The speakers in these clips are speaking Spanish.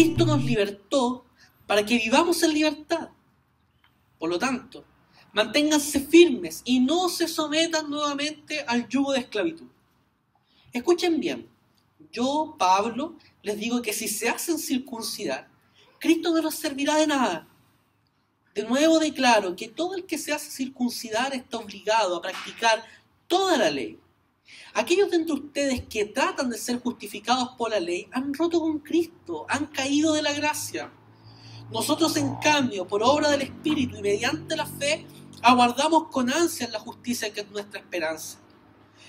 Cristo nos libertó para que vivamos en libertad. Por lo tanto, manténganse firmes y no se sometan nuevamente al yugo de esclavitud. Escuchen bien, yo, Pablo, les digo que si se hacen circuncidar, Cristo no nos servirá de nada. De nuevo declaro que todo el que se hace circuncidar está obligado a practicar toda la ley. Aquellos de entre ustedes que tratan de ser justificados por la ley han roto con Cristo, han caído de la gracia. Nosotros, en cambio, por obra del Espíritu y mediante la fe, aguardamos con ansias la justicia que es nuestra esperanza.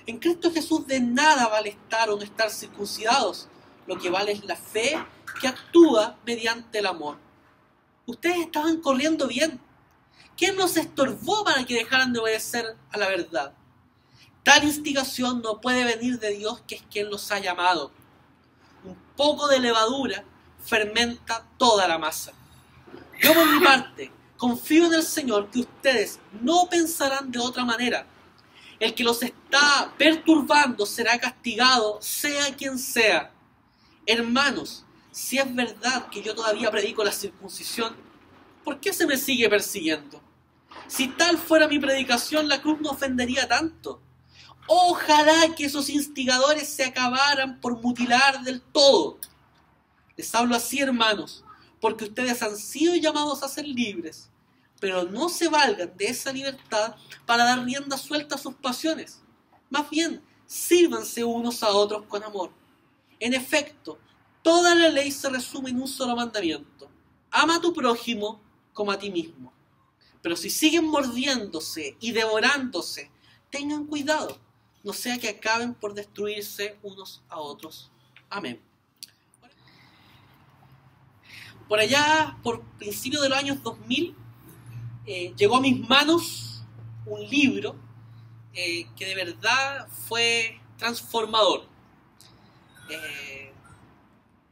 En Cristo Jesús de nada vale estar o no estar circuncidados. Lo que vale es la fe que actúa mediante el amor. Ustedes estaban corriendo bien. ¿Quién nos estorbó para que dejaran de obedecer a la verdad? Tal instigación no puede venir de Dios, que es quien los ha llamado. Un poco de levadura fermenta toda la masa. Yo, por mi parte, confío en el Señor que ustedes no pensarán de otra manera. El que los está perturbando será castigado, sea quien sea. Hermanos, si es verdad que yo todavía predico la circuncisión, ¿por qué se me sigue persiguiendo? Si tal fuera mi predicación, la cruz no ofendería tanto. Ojalá que esos instigadores se acabaran por mutilar del todo. Les hablo así, hermanos, porque ustedes han sido llamados a ser libres, pero no se valgan de esa libertad para dar rienda suelta a sus pasiones. Más bien, sírvanse unos a otros con amor. En efecto, toda la ley se resume en un solo mandamiento: ama a tu prójimo como a ti mismo. Pero si siguen mordiéndose y devorándose, tengan cuidado, no sea que acaben por destruirse unos a otros. Amén. Por allá, por principios de los años 2000, llegó a mis manos un libro que de verdad fue transformador.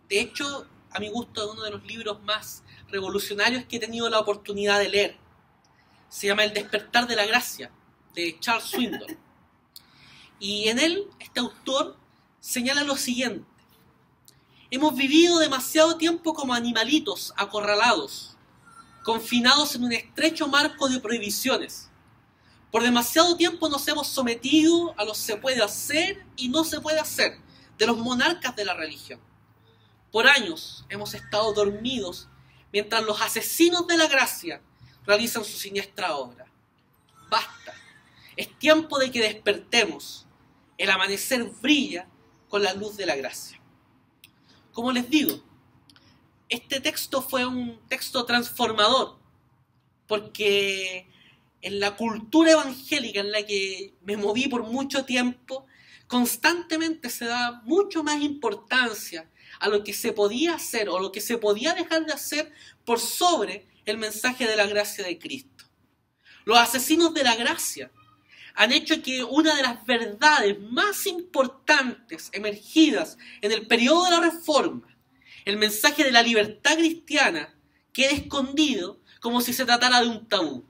De hecho, a mi gusto, es uno de los libros más revolucionarios que he tenido la oportunidad de leer. Se llama El despertar de la gracia, de Charles Swindoll. Y en él, este autor señala lo siguiente: hemos vivido demasiado tiempo como animalitos acorralados, confinados en un estrecho marco de prohibiciones. Por demasiado tiempo nos hemos sometido a lo que se puede hacer y no se puede hacer de los monarcas de la religión. Por años hemos estado dormidos mientras los asesinos de la gracia realizan su siniestra obra. Basta, es tiempo de que despertemos. El amanecer brilla con la luz de la gracia. Como les digo, este texto fue un texto transformador, porque en la cultura evangélica en la que me moví por mucho tiempo, constantemente se da mucho más importancia a lo que se podía hacer o lo que se podía dejar de hacer por sobre el mensaje de la gracia de Cristo. Los asesinos de la gracia han hecho que una de las verdades más importantes emergidas en el periodo de la Reforma, el mensaje de la libertad cristiana, quede escondido como si se tratara de un tabú.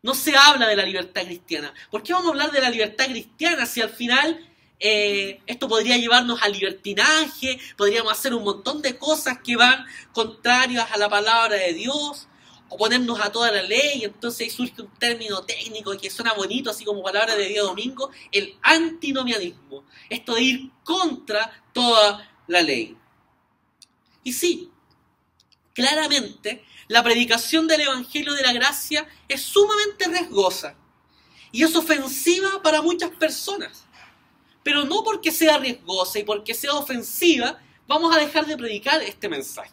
No se habla de la libertad cristiana. ¿Por qué vamos a hablar de la libertad cristiana si al final esto podría llevarnos al libertinaje? Podríamos hacer un montón de cosas que van contrarias a la palabra de Dios, oponernos a toda la ley. Entonces ahí surge un término técnico que suena bonito, así como palabra de día domingo: el antinomianismo. Esto de ir contra toda la ley. Y sí, claramente la predicación del Evangelio de la Gracia es sumamente riesgosa y es ofensiva para muchas personas. Pero no porque sea riesgosa y porque sea ofensiva vamos a dejar de predicar este mensaje.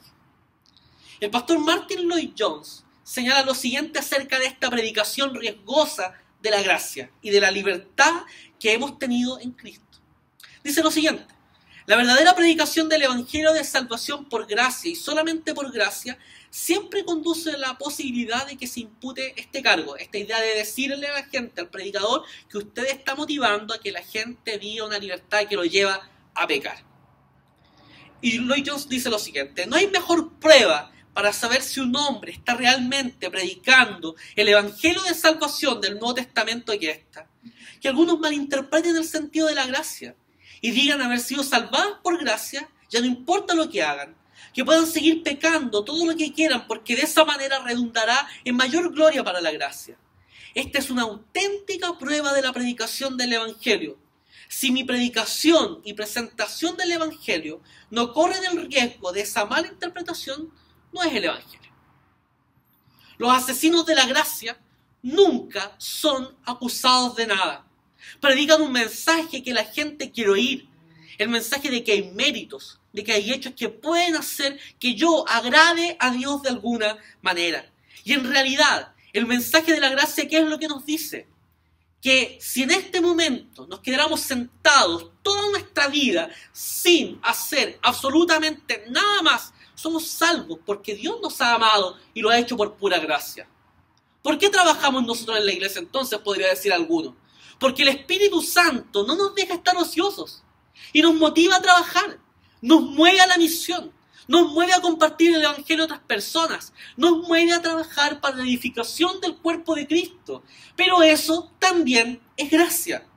El pastor Martin Lloyd-Jones señala lo siguiente acerca de esta predicación riesgosa de la gracia y de la libertad que hemos tenido en Cristo. Dice lo siguiente: la verdadera predicación del Evangelio de salvación por gracia y solamente por gracia siempre conduce a la posibilidad de que se impute este cargo, esta idea de decirle a la gente, al predicador, que usted está motivando a que la gente viva una libertad que lo lleva a pecar. Y Lloyd-Jones dice lo siguiente: no hay mejor prueba para saber si un hombre está realmente predicando el Evangelio de salvación del Nuevo Testamento que algunos malinterpreten el sentido de la gracia y digan haber sido salvados por gracia, ya no importa lo que hagan, que puedan seguir pecando todo lo que quieran, porque de esa manera redundará en mayor gloria para la gracia. Esta es una auténtica prueba de la predicación del Evangelio. Si mi predicación y presentación del Evangelio no corren el riesgo de esa mala interpretación, no es el Evangelio. Los asesinos de la gracia nunca son acusados de nada. Predican un mensaje que la gente quiere oír. El mensaje de que hay méritos, de que hay hechos que pueden hacer que yo agrade a Dios de alguna manera. Y en realidad, el mensaje de la gracia, ¿qué es lo que nos dice? Que si en este momento nos quedáramos sentados toda nuestra vida sin hacer absolutamente nada más, somos salvos porque Dios nos ha amado y lo ha hecho por pura gracia. ¿Por qué trabajamos nosotros en la iglesia entonces? Podría decir alguno. Porque el Espíritu Santo no nos deja estar ociosos y nos motiva a trabajar, nos mueve a la misión, nos mueve a compartir el Evangelio a otras personas, nos mueve a trabajar para la edificación del cuerpo de Cristo. Pero eso también es gracia.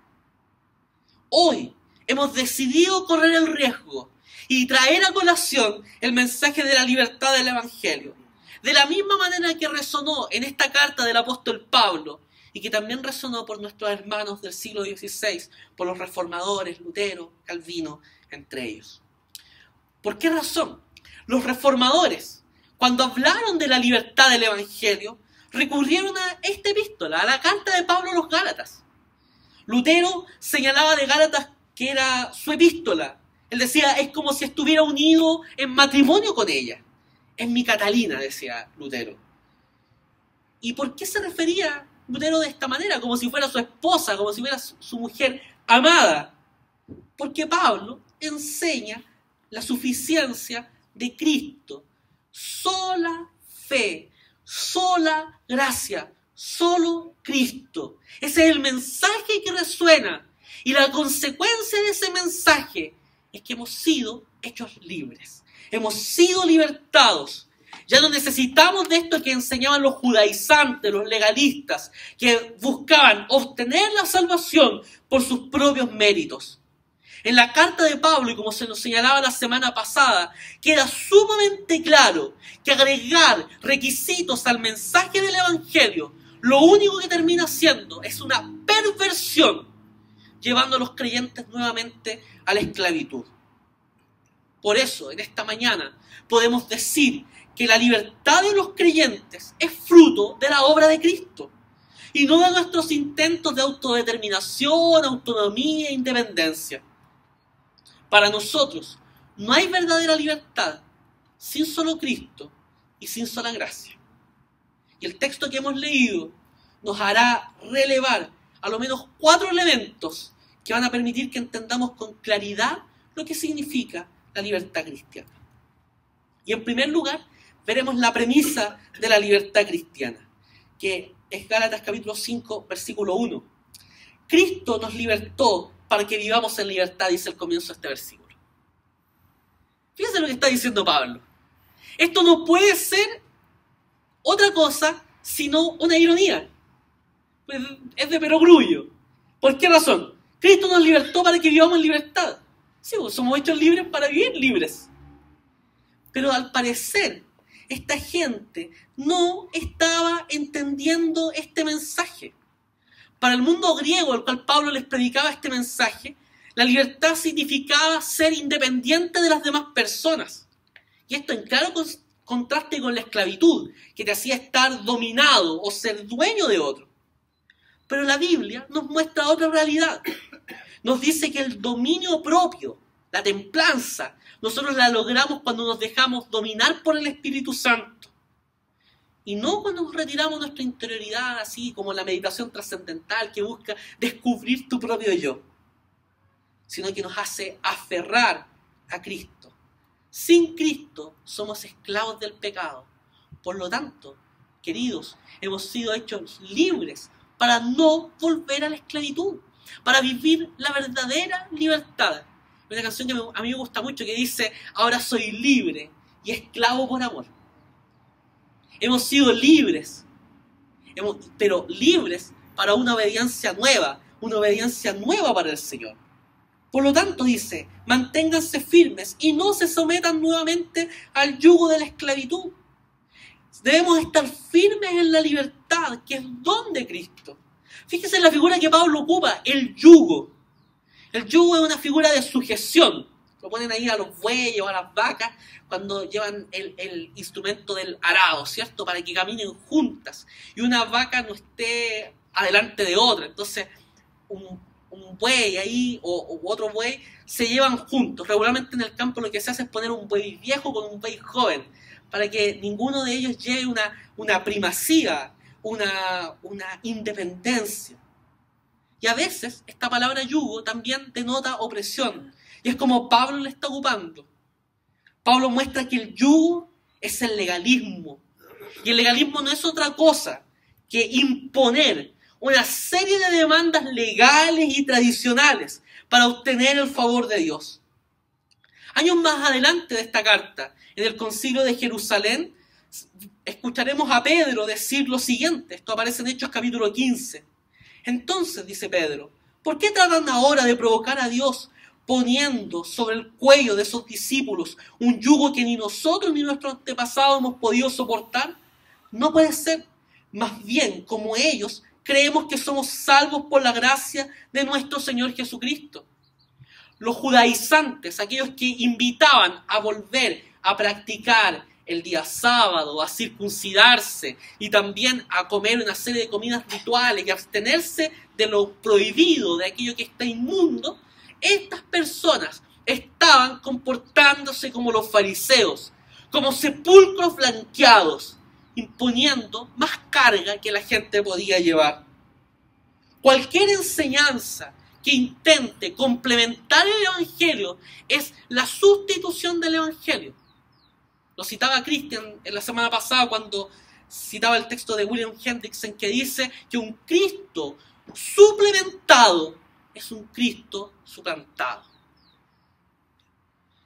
Hoy hemos decidido correr el riesgo y traer a colación el mensaje de la libertad del Evangelio. De la misma manera que resonó en esta carta del apóstol Pablo y que también resonó por nuestros hermanos del siglo XVI, por los reformadores, Lutero, Calvino, entre ellos. ¿Por qué razón? Los reformadores, cuando hablaron de la libertad del Evangelio, recurrieron a esta epístola, a la carta de Pablo a los Gálatas. Lutero señalaba de Gálatas que era su epístola. Él decía, es como si estuviera unido en matrimonio con ella. Es mi Catalina, decía Lutero. ¿Y por qué se refería Lutero de esta manera? Como si fuera su esposa, como si fuera su mujer amada. Porque Pablo enseña la suficiencia de Cristo. Sola fe, sola gracia, solo Cristo. Ese es el mensaje que resuena. Y la consecuencia de ese mensaje es que hemos sido hechos libres. Hemos sido libertados. Ya no necesitamos de esto que enseñaban los judaizantes, los legalistas, que buscaban obtener la salvación por sus propios méritos. En la carta de Pablo, y como se nos señalaba la semana pasada, queda sumamente claro que agregar requisitos al mensaje del Evangelio, lo único que termina siendo es una perversión, llevando a los creyentes nuevamente a la esclavitud. Por eso, en esta mañana, podemos decir que la libertad de los creyentes es fruto de la obra de Cristo y no de nuestros intentos de autodeterminación, autonomía e independencia. Para nosotros no hay verdadera libertad sin solo Cristo y sin sola gracia. Y el texto que hemos leído nos hará relevar a lo menos 4 elementos que van a permitir que entendamos con claridad lo que significa la libertad cristiana. Y en primer lugar, veremos la premisa de la libertad cristiana, que es Gálatas capítulo 5, versículo 1. Cristo nos libertó para que vivamos en libertad, dice el comienzo de este versículo. Fíjense lo que está diciendo Pablo. Esto no puede ser otra cosa sino una ironía. Pues es de perogrullo. ¿Por qué razón? Cristo nos libertó para que vivamos en libertad. Sí, pues somos hechos libres para vivir libres. Pero al parecer, esta gente no estaba entendiendo este mensaje. Para el mundo griego al cual Pablo les predicaba este mensaje, la libertad significaba ser independiente de las demás personas. Y esto en claro contraste con la esclavitud, que te hacía estar dominado o ser dueño de otro. Pero la Biblia nos muestra otra realidad. Nos dice que el dominio propio, la templanza, nosotros la logramos cuando nos dejamos dominar por el Espíritu Santo. Y no cuando nos retiramos nuestra interioridad, así como la meditación trascendental que busca descubrir tu propio yo, sino que nos hace aferrar a Cristo. Sin Cristo somos esclavos del pecado. Por lo tanto, queridos, hemos sido hechos libres para no volver a la esclavitud, para vivir la verdadera libertad. Hay una canción que a mí me gusta mucho que dice, ahora soy libre y esclavo por amor. Hemos sido libres, pero libres para una obediencia nueva para el Señor. Por lo tanto, dice, manténganse firmes y no se sometan nuevamente al yugo de la esclavitud. Debemos estar firmes en la libertad, que es don de Cristo. Fíjese en la figura que Pablo ocupa, el yugo. El yugo es una figura de sujeción. Lo ponen ahí a los bueyes o a las vacas cuando llevan el instrumento del arado, ¿cierto? Para que caminen juntas y una vaca no esté adelante de otra. Entonces, un buey ahí o otro buey se llevan juntos. Regularmente en el campo lo que se hace es poner un buey viejo con un buey joven para que ninguno de ellos lleve una primacía, una independencia. Y a veces esta palabra yugo también denota opresión. Y es como Pablo le está ocupando. Pablo muestra que el yugo es el legalismo. Y el legalismo no es otra cosa que imponer una serie de demandas legales y tradicionales para obtener el favor de Dios. Años más adelante de esta carta, en el Concilio de Jerusalén, escucharemos a Pedro decir lo siguiente. Esto aparece en Hechos capítulo 15. Entonces, dice Pedro, ¿por qué tratan ahora de provocar a Dios poniendo sobre el cuello de esos discípulos un yugo que ni nosotros ni nuestros antepasados hemos podido soportar? No puede ser. Más bien, como ellos, creemos que somos salvos por la gracia de nuestro Señor Jesucristo. Los judaizantes, aquellos que invitaban a volver a practicar el día sábado, a circuncidarse y también a comer una serie de comidas rituales y abstenerse de lo prohibido, de aquello que está inmundo, estas personas estaban comportándose como los fariseos, como sepulcros blanqueados, imponiendo más carga que la gente podía llevar. Cualquier enseñanza que intente complementar el Evangelio es la sustitución del Evangelio. Lo citaba Christian en la semana pasada cuando citaba el texto de William Hendrickson que dice que un Cristo suplementado es un Cristo suplantado.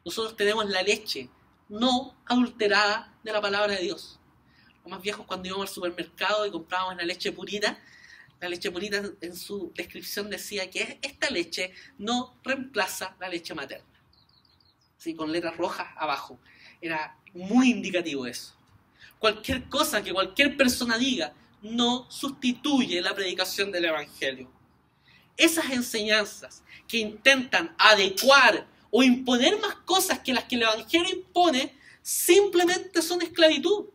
Nosotros tenemos la leche no adulterada de la palabra de Dios. Los más viejos cuando íbamos al supermercado y comprábamos la leche purita en su descripción decía que esta leche no reemplaza la leche materna. ¿Sí? Con letras rojas abajo. Era muy indicativo eso. Cualquier cosa que cualquier persona diga no sustituye la predicación del Evangelio. Esas enseñanzas que intentan adecuar o imponer más cosas que las que el Evangelio impone simplemente son esclavitud.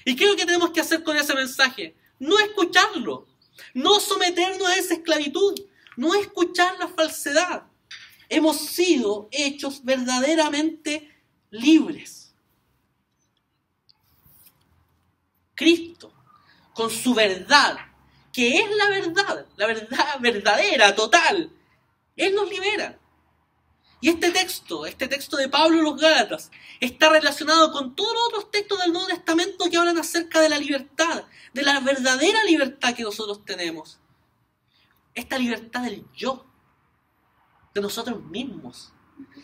¿Y qué es lo que tenemos que hacer con ese mensaje? No escucharlo, no someternos a esa esclavitud, no escuchar la falsedad. Hemos sido hechos verdaderamente libres. Cristo, con su verdad, que es la verdad verdadera, total, Él nos libera. Y este texto de Pablo a los Gálatas, está relacionado con todos los otros textos del Nuevo Testamento que hablan acerca de la libertad, de la verdadera libertad que nosotros tenemos. Esta libertad del yo, de nosotros mismos,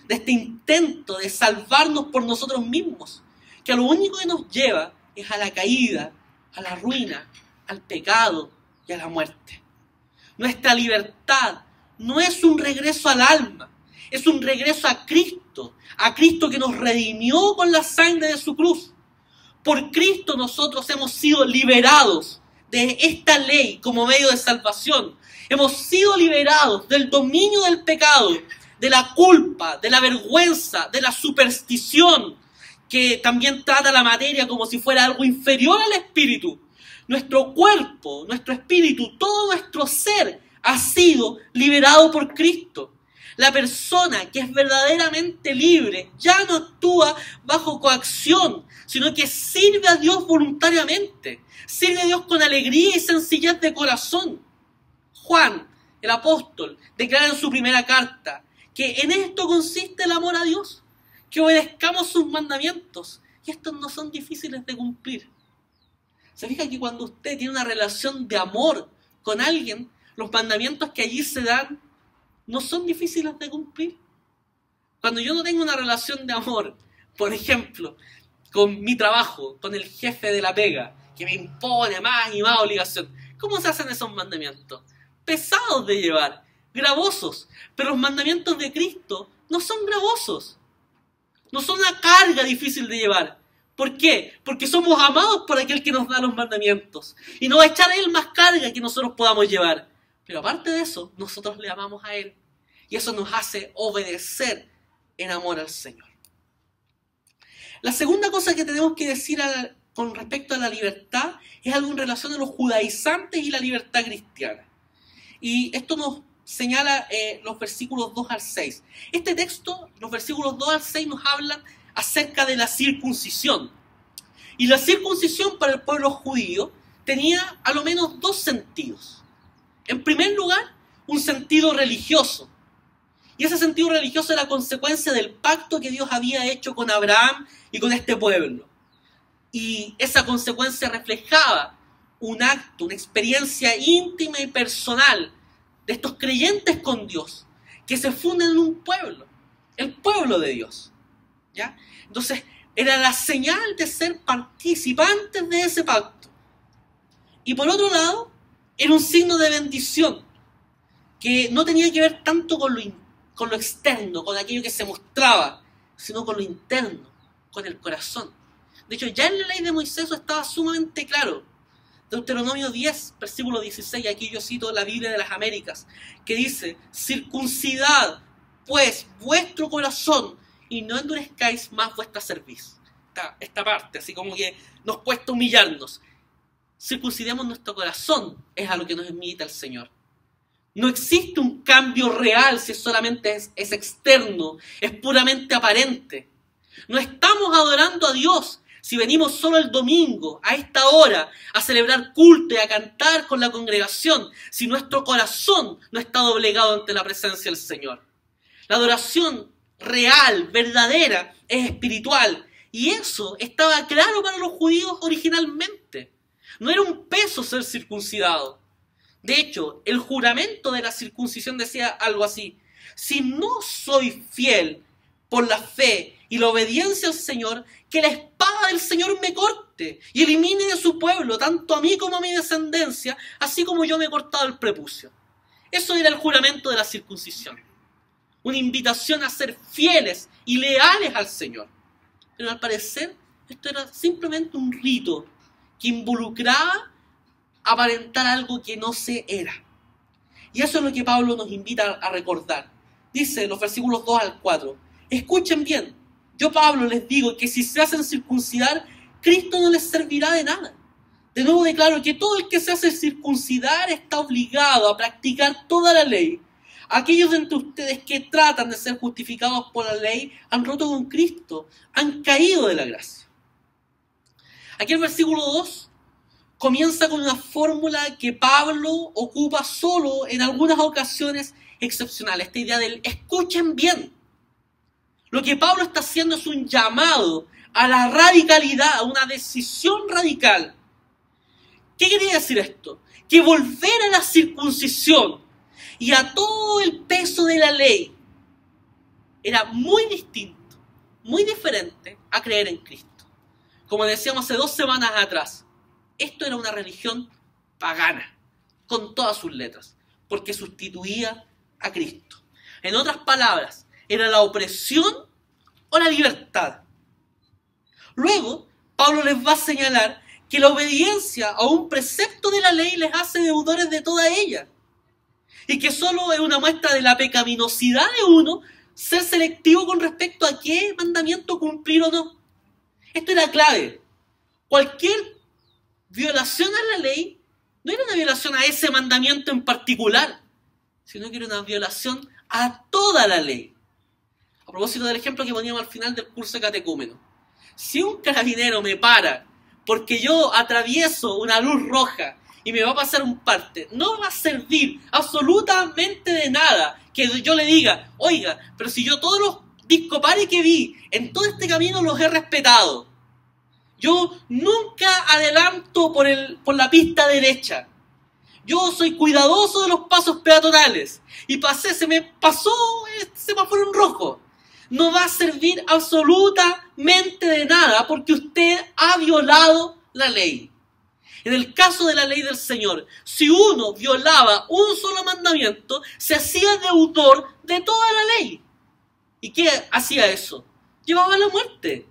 de este intento de salvarnos por nosotros mismos, que a lo único que nos lleva es a la caída, a la ruina, al pecado y a la muerte. Nuestra libertad no es un regreso al alma, es un regreso a Cristo que nos redimió con la sangre de su cruz. Por Cristo nosotros hemos sido liberados de esta ley como medio de salvación. Hemos sido liberados del dominio del pecado, de la culpa, de la vergüenza, de la superstición, que también trata la materia como si fuera algo inferior al espíritu. Nuestro cuerpo, nuestro espíritu, todo nuestro ser ha sido liberado por Cristo. La persona que es verdaderamente libre ya no actúa bajo coacción, sino que sirve a Dios voluntariamente. Sirve a Dios con alegría y sencillez de corazón. Juan, el apóstol, declara en su primera carta que en esto consiste el amor a Dios, que obedezcamos sus mandamientos. Y estos no son difíciles de cumplir. Se fija que cuando usted tiene una relación de amor con alguien, los mandamientos que allí se dan no son difíciles de cumplir. Cuando yo no tengo una relación de amor, por ejemplo, con mi trabajo, con el jefe de la pega, que me impone más y más obligación, ¿cómo se hacen esos mandamientos? Pesados de llevar, gravosos, pero los mandamientos de Cristo no son gravosos. No son una carga difícil de llevar. ¿Por qué? Porque somos amados por aquel que nos da los mandamientos. Y no va a echar a Él más carga que nosotros podamos llevar. Pero aparte de eso, nosotros le amamos a Él. Y eso nos hace obedecer en amor al Señor. La segunda cosa que tenemos que decir con respecto a la libertad es algo en relación a los judaizantes y la libertad cristiana. Y esto nos señala los versículos 2 al 6. Este texto, los versículos 2 al 6, nos hablan acerca de la circuncisión. Y la circuncisión para el pueblo judío tenía a lo menos dos sentidos. En primer lugar, un sentido religioso. Y ese sentido religioso era consecuencia del pacto que Dios había hecho con Abraham y con este pueblo. Y esa consecuencia reflejaba un acto, una experiencia íntima y personal de estos creyentes con Dios, que se funden en un pueblo, el pueblo de Dios. ¿Ya? Entonces, era la señal de ser participantes de ese pacto. Y por otro lado, era un signo de bendición, que no tenía que ver tanto con lo externo, con aquello que se mostraba, sino con lo interno, con el corazón. De hecho, ya en la ley de Moisés eso estaba sumamente claro. Deuteronomio 10, versículo 16, aquí yo cito la Biblia de las Américas, que dice: circuncidad pues vuestro corazón y no endurezcáis más vuestra cerviz. Esta parte, así como que nos cuesta humillarnos. Circuncidemos nuestro corazón, es a lo que nos invita el Señor. No existe un cambio real si solamente es externo, es puramente aparente. No estamos adorando a Dios si venimos solo el domingo, a esta hora, a celebrar culto y a cantar con la congregación, si nuestro corazón no está doblegado ante la presencia del Señor. La adoración real, verdadera, es espiritual. Y eso estaba claro para los judíos originalmente. No era un peso ser circuncidado. De hecho, el juramento de la circuncisión decía algo así: si no soy fiel por la fe y la obediencia al Señor, que la espada del Señor me corte y elimine de su pueblo tanto a mí como a mi descendencia, así como yo me he cortado el prepucio. Eso era el juramento de la circuncisión. Una invitación a ser fieles y leales al Señor. Pero al parecer, esto era simplemente un rito que involucraba aparentar algo que no se era. Y eso es lo que Pablo nos invita a recordar. Dice en los versículos 2 al 4: escuchen bien, yo Pablo les digo que si se hacen circuncidar, Cristo no les servirá de nada. De nuevo declaro que todo el que se hace circuncidar está obligado a practicar toda la ley. Aquellos de entre ustedes que tratan de ser justificados por la ley han roto con Cristo, han caído de la gracia. Aquí el versículo 2 comienza con una fórmula que Pablo ocupa solo en algunas ocasiones excepcionales. Esta idea del escuchen bien. Lo que Pablo está haciendo es un llamado a la radicalidad, a una decisión radical. ¿Qué quería decir esto? Que volver a la circuncisión y a todo el peso de la ley era muy distinto, muy diferente a creer en Cristo. Como decíamos hace 2 semanas atrás, esto era una religión pagana, con todas sus letras, porque sustituía a Cristo. En otras palabras, era la opresión o la libertad. Luego, Pablo les va a señalar que la obediencia a un precepto de la ley les hace deudores de toda ella. Y que solo es una muestra de la pecaminosidad de uno ser selectivo con respecto a qué mandamiento cumplir o no. Esto era clave. Cualquier violación a la ley no era una violación a ese mandamiento en particular, sino que era una violación a toda la ley. A propósito del ejemplo que poníamos al final del curso de catecúmeno. Si un carabinero me para porque yo atravieso una luz roja y me va a pasar un parte, no va a servir absolutamente de nada que yo le diga: oiga, pero si yo todos los discopares que vi en todo este camino los he respetado. Yo nunca adelanto por la pista derecha. Yo soy cuidadoso de los pasos peatonales. Y se me pasó el semáforo en rojo. No va a servir absolutamente de nada porque usted ha violado la ley. En el caso de la ley del Señor, si uno violaba un solo mandamiento, se hacía deudor de toda la ley. ¿Y qué hacía eso? Llevaba a la muerte.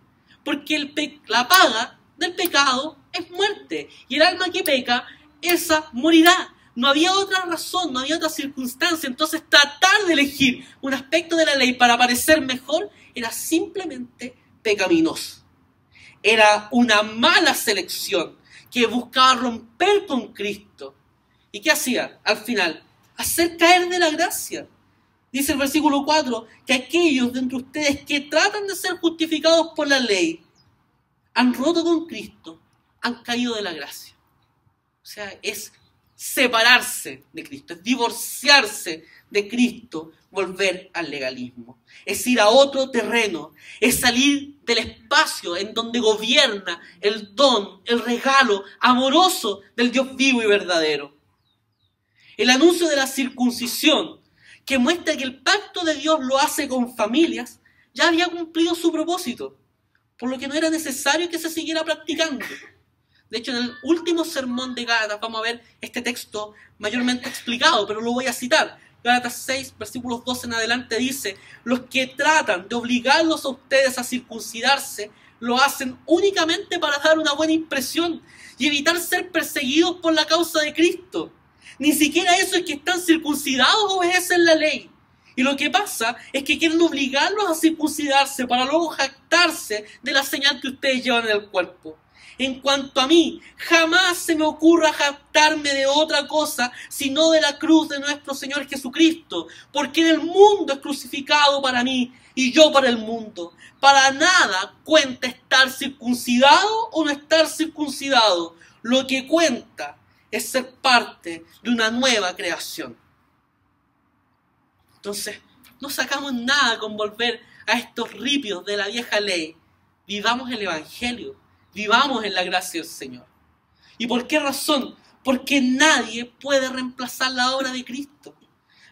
Porque la paga del pecado es muerte. Y el alma que peca, esa morirá. No había otra razón, no había otra circunstancia. Entonces tratar de elegir un aspecto de la ley para parecer mejor era simplemente pecaminoso. Era una mala selección que buscaba romper con Cristo. ¿Y qué hacía al final? Hacer caer de la gracia. Dice el versículo 4, que aquellos de entre ustedes que tratan de ser justificados por la ley, han roto con Cristo, han caído de la gracia. O sea, es separarse de Cristo, es divorciarse de Cristo, volver al legalismo. Es ir a otro terreno, es salir del espacio en donde gobierna el don, el regalo amoroso del Dios vivo y verdadero. El anuncio de la circuncisión, que muestra que el pacto de Dios lo hace con familias, ya había cumplido su propósito, por lo que no era necesario que se siguiera practicando. De hecho, en el último sermón de Gálatas vamos a ver este texto mayormente explicado, pero lo voy a citar. Gálatas 6, versículos 12 en adelante dice: los que tratan de obligarlos a ustedes a circuncidarse, lo hacen únicamente para dar una buena impresión y evitar ser perseguidos por la causa de Cristo. Ni siquiera eso es que están circuncidados obedecen la ley. Y lo que pasa es que quieren obligarlos a circuncidarse para luego jactarse de la señal que ustedes llevan en el cuerpo. En cuanto a mí, jamás se me ocurra jactarme de otra cosa sino de la cruz de nuestro Señor Jesucristo, porque en el mundo es crucificado para mí y yo para el mundo. Para nada cuenta estar circuncidado o no estar circuncidado. Lo que cuenta es ser parte de una nueva creación. Entonces, no sacamos nada con volver a estos ripios de la vieja ley. Vivamos el Evangelio. Vivamos en la gracia del Señor. ¿Y por qué razón? Porque nadie puede reemplazar la obra de Cristo.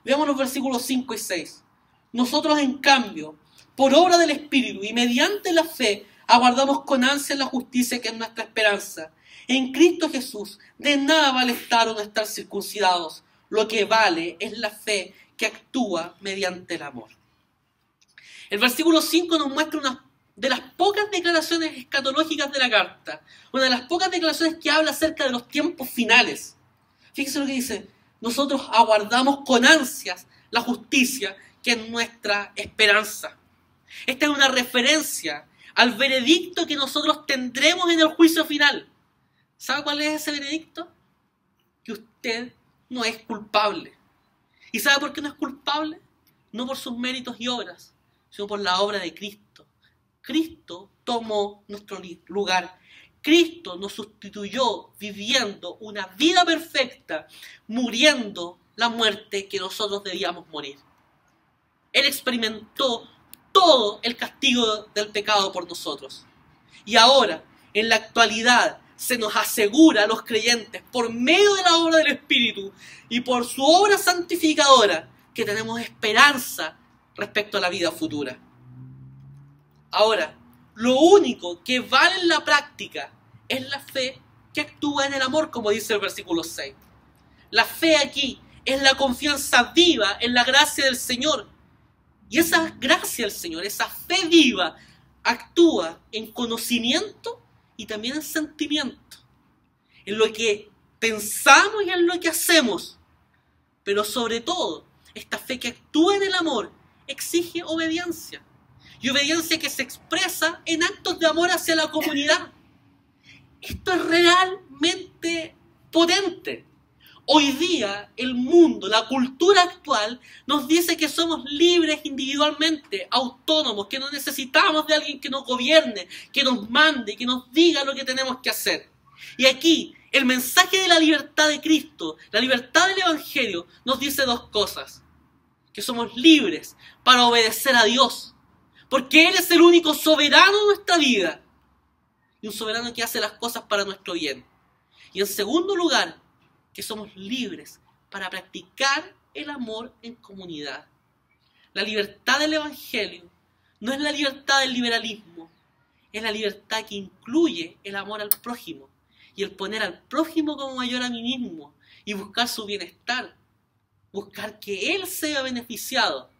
Veamos los versículos 5 y 6. Nosotros, en cambio, por obra del Espíritu y mediante la fe, aguardamos con ansia la justicia que es nuestra esperanza. En Cristo Jesús, de nada vale estar o no estar circuncidados. Lo que vale es la fe que actúa mediante el amor. El versículo 5 nos muestra una de las pocas declaraciones escatológicas de la carta, una de las pocas declaraciones que habla acerca de los tiempos finales. Fíjense lo que dice: nosotros aguardamos con ansias la justicia que es nuestra esperanza. Esta es una referencia al veredicto que nosotros tendremos en el juicio final. ¿Sabe cuál es ese veredicto? Que usted no es culpable. ¿Y sabe por qué no es culpable? No por sus méritos y obras, sino por la obra de Cristo. Cristo tomó nuestro lugar. Cristo nos sustituyó viviendo una vida perfecta, muriendo la muerte que nosotros debíamos morir. Él experimentó todo el castigo del pecado por nosotros. Y ahora, en la actualidad, se nos asegura a los creyentes, por medio de la obra del Espíritu y por su obra santificadora, que tenemos esperanza respecto a la vida futura. Ahora, lo único que vale en la práctica es la fe que actúa en el amor, como dice el versículo 6. La fe aquí es la confianza viva en la gracia del Señor. Y esa gracia del Señor, esa fe viva, actúa en conocimiento y también en sentimiento. En lo que pensamos y en lo que hacemos. Pero sobre todo, esta fe que actúa en el amor exige obediencia. Y obediencia que se expresa en actos de amor hacia la comunidad. Esto es realmente potente. Hoy día el mundo, la cultura actual, nos dice que somos libres individualmente, autónomos, que no necesitamos de alguien que nos gobierne, que nos mande, que nos diga lo que tenemos que hacer. Y aquí el mensaje de la libertad de Cristo, la libertad del Evangelio, nos dice dos cosas. Que somos libres para obedecer a Dios. Porque Él es el único soberano de nuestra vida. Y un soberano que hace las cosas para nuestro bien. Y en segundo lugar, que somos libres para practicar el amor en comunidad. La libertad del Evangelio no es la libertad del liberalismo. Es la libertad que incluye el amor al prójimo. y el poner al prójimo como mayor a mí mismo y buscar su bienestar, buscar que él sea beneficiado.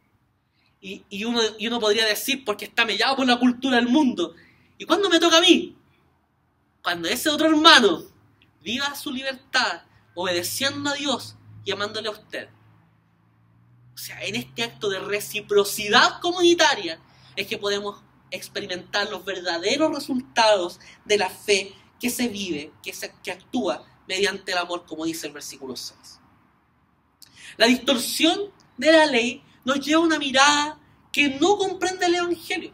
Y uno podría decir, porque está mellado por la cultura del mundo, ¿y cuándo me toca a mí? Cuando ese otro hermano viva su libertad, obedeciendo a Dios y amándole a usted. O sea, en este acto de reciprocidad comunitaria es que podemos experimentar los verdaderos resultados de la fe que se vive, que actúa mediante el amor, como dice el versículo 6. La distorsión de la ley nos lleva a una mirada que no comprende el Evangelio.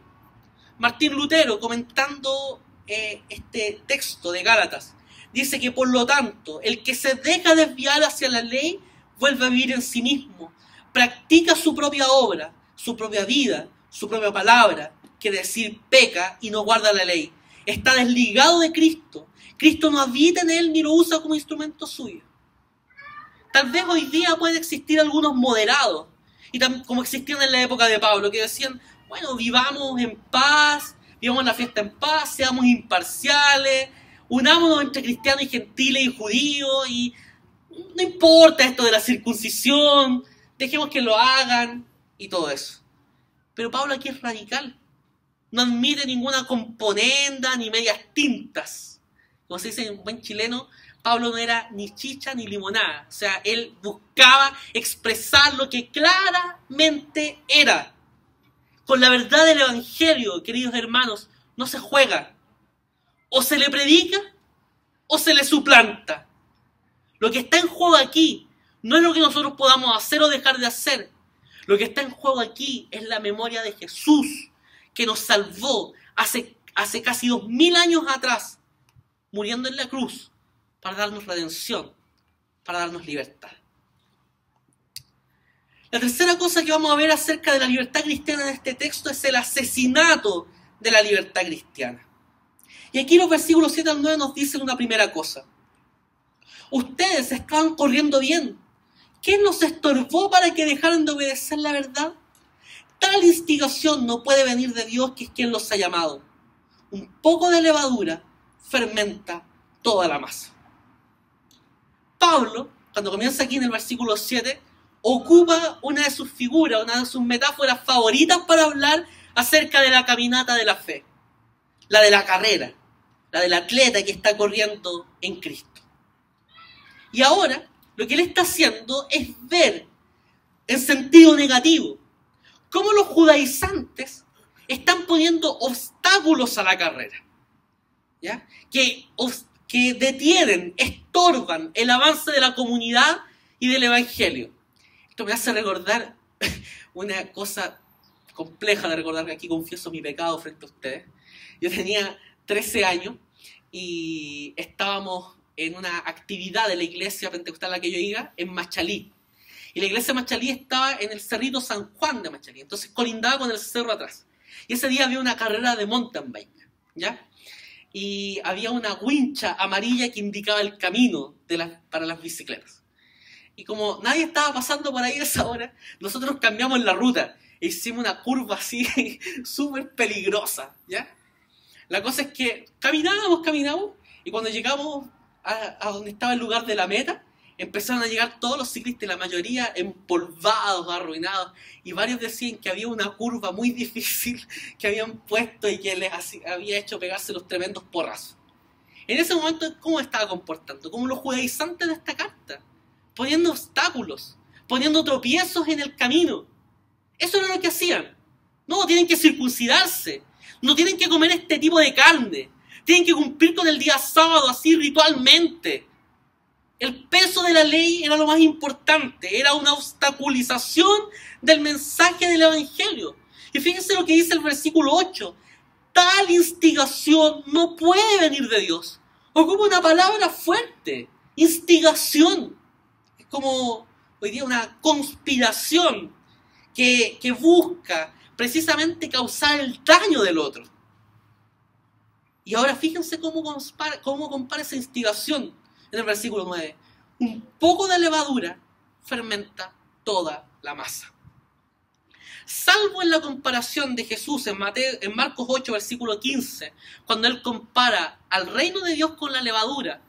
Martín Lutero, comentando este texto de Gálatas, dice que por lo tanto, el que se deja desviar hacia la ley vuelve a vivir en sí mismo, practica su propia obra, su propia vida, su propia palabra, que decir peca y no guarda la ley. Está desligado de Cristo. Cristo no habita en él ni lo usa como instrumento suyo. Tal vez hoy día pueden existir algunos moderados, y como existían en la época de Pablo, que decían, bueno, vivamos en paz, vivamos la fiesta en paz, seamos imparciales, unámonos entre cristianos y gentiles y judíos, y no importa esto de la circuncisión, dejemos que lo hagan, y todo eso. Pero Pablo aquí es radical. No admite ninguna componenda ni medias tintas. Como se dice en buen chileno, Pablo no era ni chicha ni limonada. O sea, él buscaba expresar lo que claramente era. Con la verdad del Evangelio, queridos hermanos, no se juega. O se le predica o se le suplanta. Lo que está en juego aquí no es lo que nosotros podamos hacer o dejar de hacer. Lo que está en juego aquí es la memoria de Jesús, que nos salvó hace casi 2000 años atrás, muriendo en la cruz, para darnos redención, para darnos libertad. La tercera cosa que vamos a ver acerca de la libertad cristiana en este texto es el asesinato de la libertad cristiana. Y aquí los versículos 7 al 9 nos dicen una primera cosa. Ustedes estaban corriendo bien. ¿Qué nos estorbó para que dejaran de obedecer la verdad? Tal instigación no puede venir de Dios, que es quien los ha llamado. Un poco de levadura fermenta toda la masa. Pablo, cuando comienza aquí en el versículo 7, ocupa una de sus figuras, una de sus metáforas favoritas para hablar acerca de la caminata de la fe. La de la carrera, la del atleta que está corriendo en Cristo. Y ahora, lo que él está haciendo es ver en sentido negativo cómo los judaizantes están poniendo obstáculos a la carrera, ¿ya? Que detienen, estorban el avance de la comunidad y del Evangelio. Esto me hace recordar una cosa compleja de recordar, que aquí confieso mi pecado frente a ustedes. Yo tenía 13 años y estábamos en una actividad de la iglesia pentecostal a la que yo iba, en Machalí. Y la iglesia de Machalí estaba en el cerrito San Juan de Machalí, entonces colindaba con el cerro atrás. Y ese día había una carrera de mountain bike, ¿ya? Y había una wincha amarilla que indicaba el camino para las bicicletas. Y como nadie estaba pasando por ahí a esa hora, nosotros cambiamos la ruta e hicimos una curva así súper peligrosa, ¿ya? La cosa es que caminamos, y cuando llegamos a donde estaba el lugar de la meta, empezaron a llegar todos los ciclistas, la mayoría empolvados, arruinados, y varios decían que había una curva muy difícil que habían puesto y que les había hecho pegarse los tremendos porrazos. En ese momento, ¿cómo estaba comportando? Como los judaizantes de esta carta, poniendo obstáculos, poniendo tropiezos en el camino. Eso era lo que hacían. No, tienen que circuncidarse, no tienen que comer este tipo de carne, tienen que cumplir con el día sábado así ritualmente. El peso de la ley era lo más importante, era una obstaculización del mensaje del Evangelio. Y fíjense lo que dice el versículo 8. Tal instigación no puede venir de Dios. Ocupa una palabra fuerte, instigación. Es como hoy día una conspiración que busca precisamente causar el daño del otro. Y ahora fíjense cómo compara esa instigación en el versículo 9. Un poco de levadura fermenta toda la masa. Salvo en la comparación de Jesús en Marcos 8, versículo 15, cuando él compara al reino de Dios con la levadura,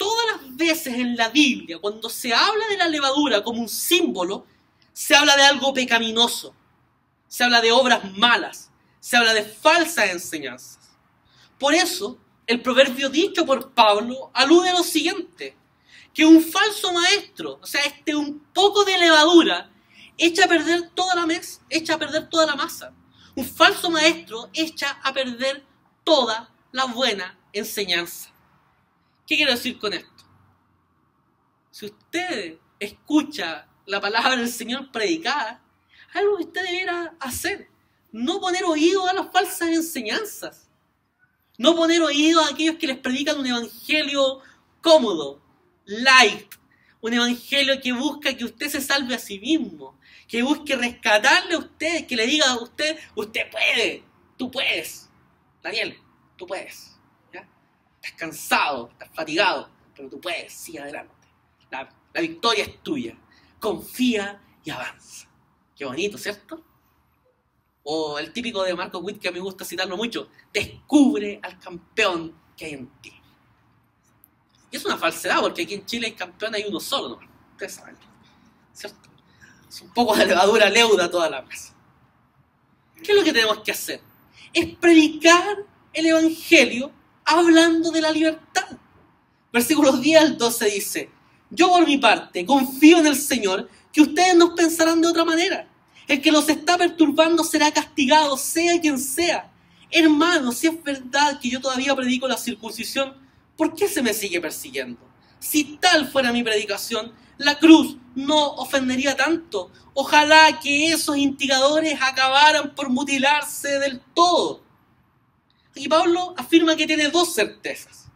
todas las veces en la Biblia, cuando se habla de la levadura como un símbolo, se habla de algo pecaminoso, se habla de obras malas, se habla de falsas enseñanzas. Por eso, el proverbio dicho por Pablo alude a lo siguiente, que un falso maestro, o sea, un poco de levadura, echa a perder toda la masa. Un falso maestro echa a perder toda la buena enseñanza. ¿Qué quiero decir con esto? Si usted escucha la palabra del Señor predicada, algo que usted debiera hacer, no poner oído a las falsas enseñanzas, no poner oído a aquellos que les predican un evangelio cómodo, light, un evangelio que busca que usted se salve a sí mismo, que busque rescatarle a usted, que le diga a usted, usted puede, tú puedes, Daniel, tú puedes, ¿ya? Estás cansado, estás fatigado, pero tú puedes, sigue adelante, la victoria es tuya, confía y avanza. Qué bonito, ¿cierto? O el típico de Marco Witt, que a mí me gusta citarlo mucho, descubre al campeón que hay en ti. Y es una falsedad, porque aquí en Chile hay campeón, hay uno solo, ¿no? Ustedes saben, ¿cierto? Es un poco de levadura leuda toda la masa. ¿Qué es lo que tenemos que hacer? Es predicar el evangelio hablando de la libertad. Versículos 10 al 12 dice: yo por mi parte confío en el Señor que ustedes no pensarán de otra manera. El que los está perturbando será castigado, sea quien sea. Hermanos, si es verdad que yo todavía predico la circuncisión, ¿por qué se me sigue persiguiendo? Si tal fuera mi predicación, la cruz no ofendería tanto. Ojalá que esos instigadores acabaran por mutilarse del todo. Y Pablo afirma que tiene dos certezas.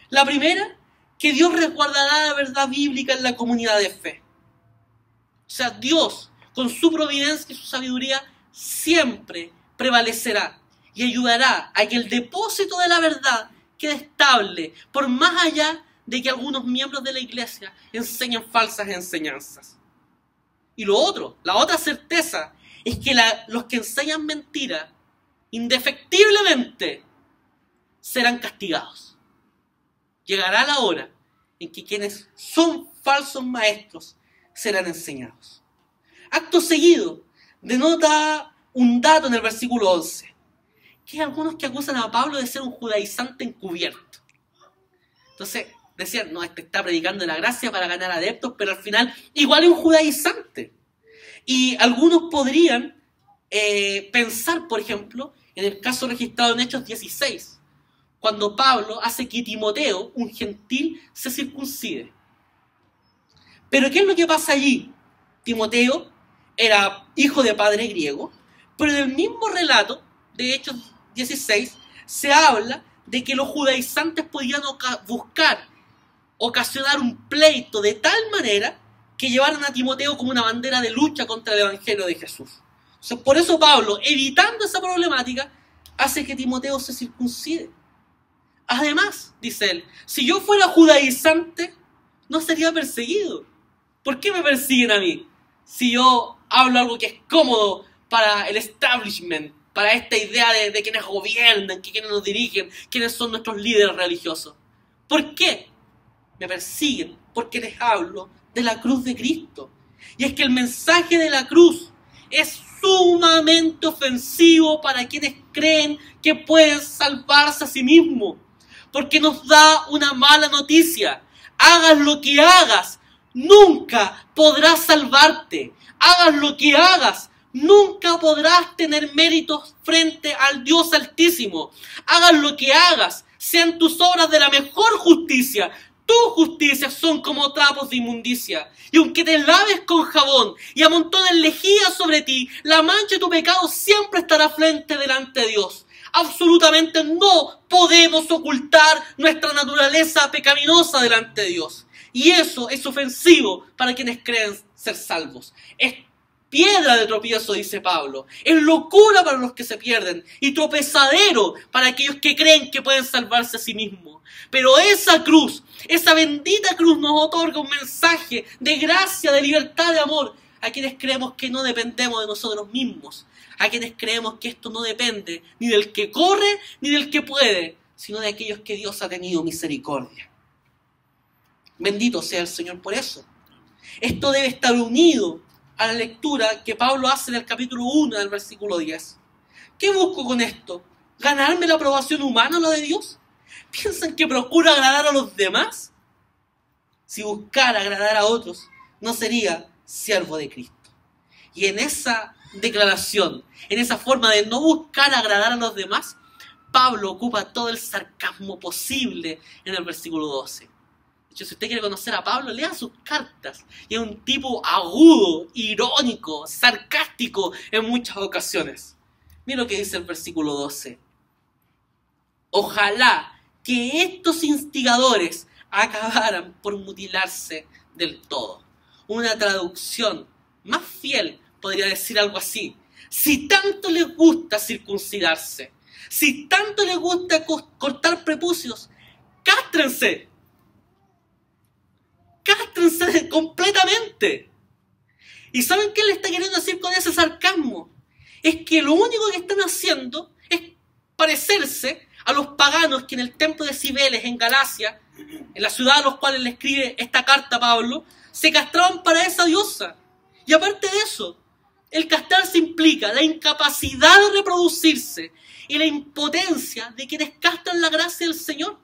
La primera, que Dios resguardará la verdad bíblica en la comunidad de fe. O sea, Dios, con su providencia y su sabiduría, siempre prevalecerá y ayudará a que el depósito de la verdad quede estable, por más allá de que algunos miembros de la iglesia enseñen falsas enseñanzas. Y lo otro, la otra certeza, es que los que enseñan mentira, indefectiblemente, serán castigados. Llegará la hora en que quienes son falsos maestros serán enseñados. Acto seguido, denota un dato en el versículo 11, que hay algunos que acusan a Pablo de ser un judaizante encubierto. Entonces, decían, no, este está predicando la gracia para ganar adeptos, pero al final igual es un judaizante. Y algunos podrían pensar, por ejemplo, en el caso registrado en Hechos 16, cuando Pablo hace que Timoteo, un gentil, se circuncide. Pero ¿qué es lo que pasa allí? Timoteo era hijo de padre griego, pero en el mismo relato de Hechos 16 se habla de que los judaizantes podían buscar ocasionar un pleito de tal manera que llevaran a Timoteo como una bandera de lucha contra el evangelio de Jesús. Entonces, por eso Pablo, evitando esa problemática, hace que Timoteo se circuncide. Además, dice él, si yo fuera judaizante, no sería perseguido. ¿Por qué me persiguen a mí? Si yo hablo algo que es cómodo para el establishment, para esta idea de quienes gobiernan, quienes nos dirigen, quiénes son nuestros líderes religiosos. ¿Por qué me persiguen? Porque les hablo de la cruz de Cristo. Y es que el mensaje de la cruz es sumamente ofensivo para quienes creen que pueden salvarse a sí mismos. Porque nos da una mala noticia. Hagas lo que hagas, nunca podrás salvarte. Hagas lo que hagas, nunca podrás tener méritos frente al Dios Altísimo. Hagas lo que hagas, sean tus obras de la mejor justicia. Tus justicias son como trapos de inmundicia. Y aunque te laves con jabón y amontones lejía sobre ti, la mancha de tu pecado siempre estará frente delante de Dios. Absolutamente no podemos ocultar nuestra naturaleza pecaminosa delante de Dios. Y eso es ofensivo para quienes creen ser salvos. Es piedra de tropiezo, dice Pablo. Es locura para los que se pierden y tropezadero para aquellos que creen que pueden salvarse a sí mismos. Pero esa cruz, esa bendita cruz nos otorga un mensaje de gracia, de libertad, de amor a quienes creemos que no dependemos de nosotros mismos. A quienes creemos que esto no depende ni del que corre ni del que puede, sino de aquellos que Dios ha tenido misericordia. Bendito sea el Señor por eso. Esto debe estar unido a la lectura que Pablo hace en el capítulo 1 del versículo 10. ¿Qué busco con esto? ¿Ganarme la aprobación humana o la de Dios? ¿Piensan que procuro agradar a los demás? Si buscara agradar a otros, no sería siervo de Cristo. Y en esa declaración, en esa forma de no buscar agradar a los demás, Pablo ocupa todo el sarcasmo posible en el versículo 12. De hecho, si usted quiere conocer a Pablo, lea sus cartas. Y es un tipo agudo, irónico, sarcástico en muchas ocasiones. Mira lo que dice el versículo 12. Ojalá que estos instigadores acabaran por mutilarse del todo. Una traducción más fiel podría decir algo así. Si tanto les gusta circuncidarse, si tanto les gusta cortar prepucios, cάστrense. Cάστrense completamente. ¿Y saben qué le está queriendo decir con ese sarcasmo? Es que lo único que están haciendo es parecerse a los paganos que en el templo de Cibeles, en Galacia, en la ciudad a los cuales le escribe esta carta a Pablo, se castraban para esa diosa. Y aparte de eso, el castrarse implica la incapacidad de reproducirse y la impotencia de quienes castran la gracia del Señor.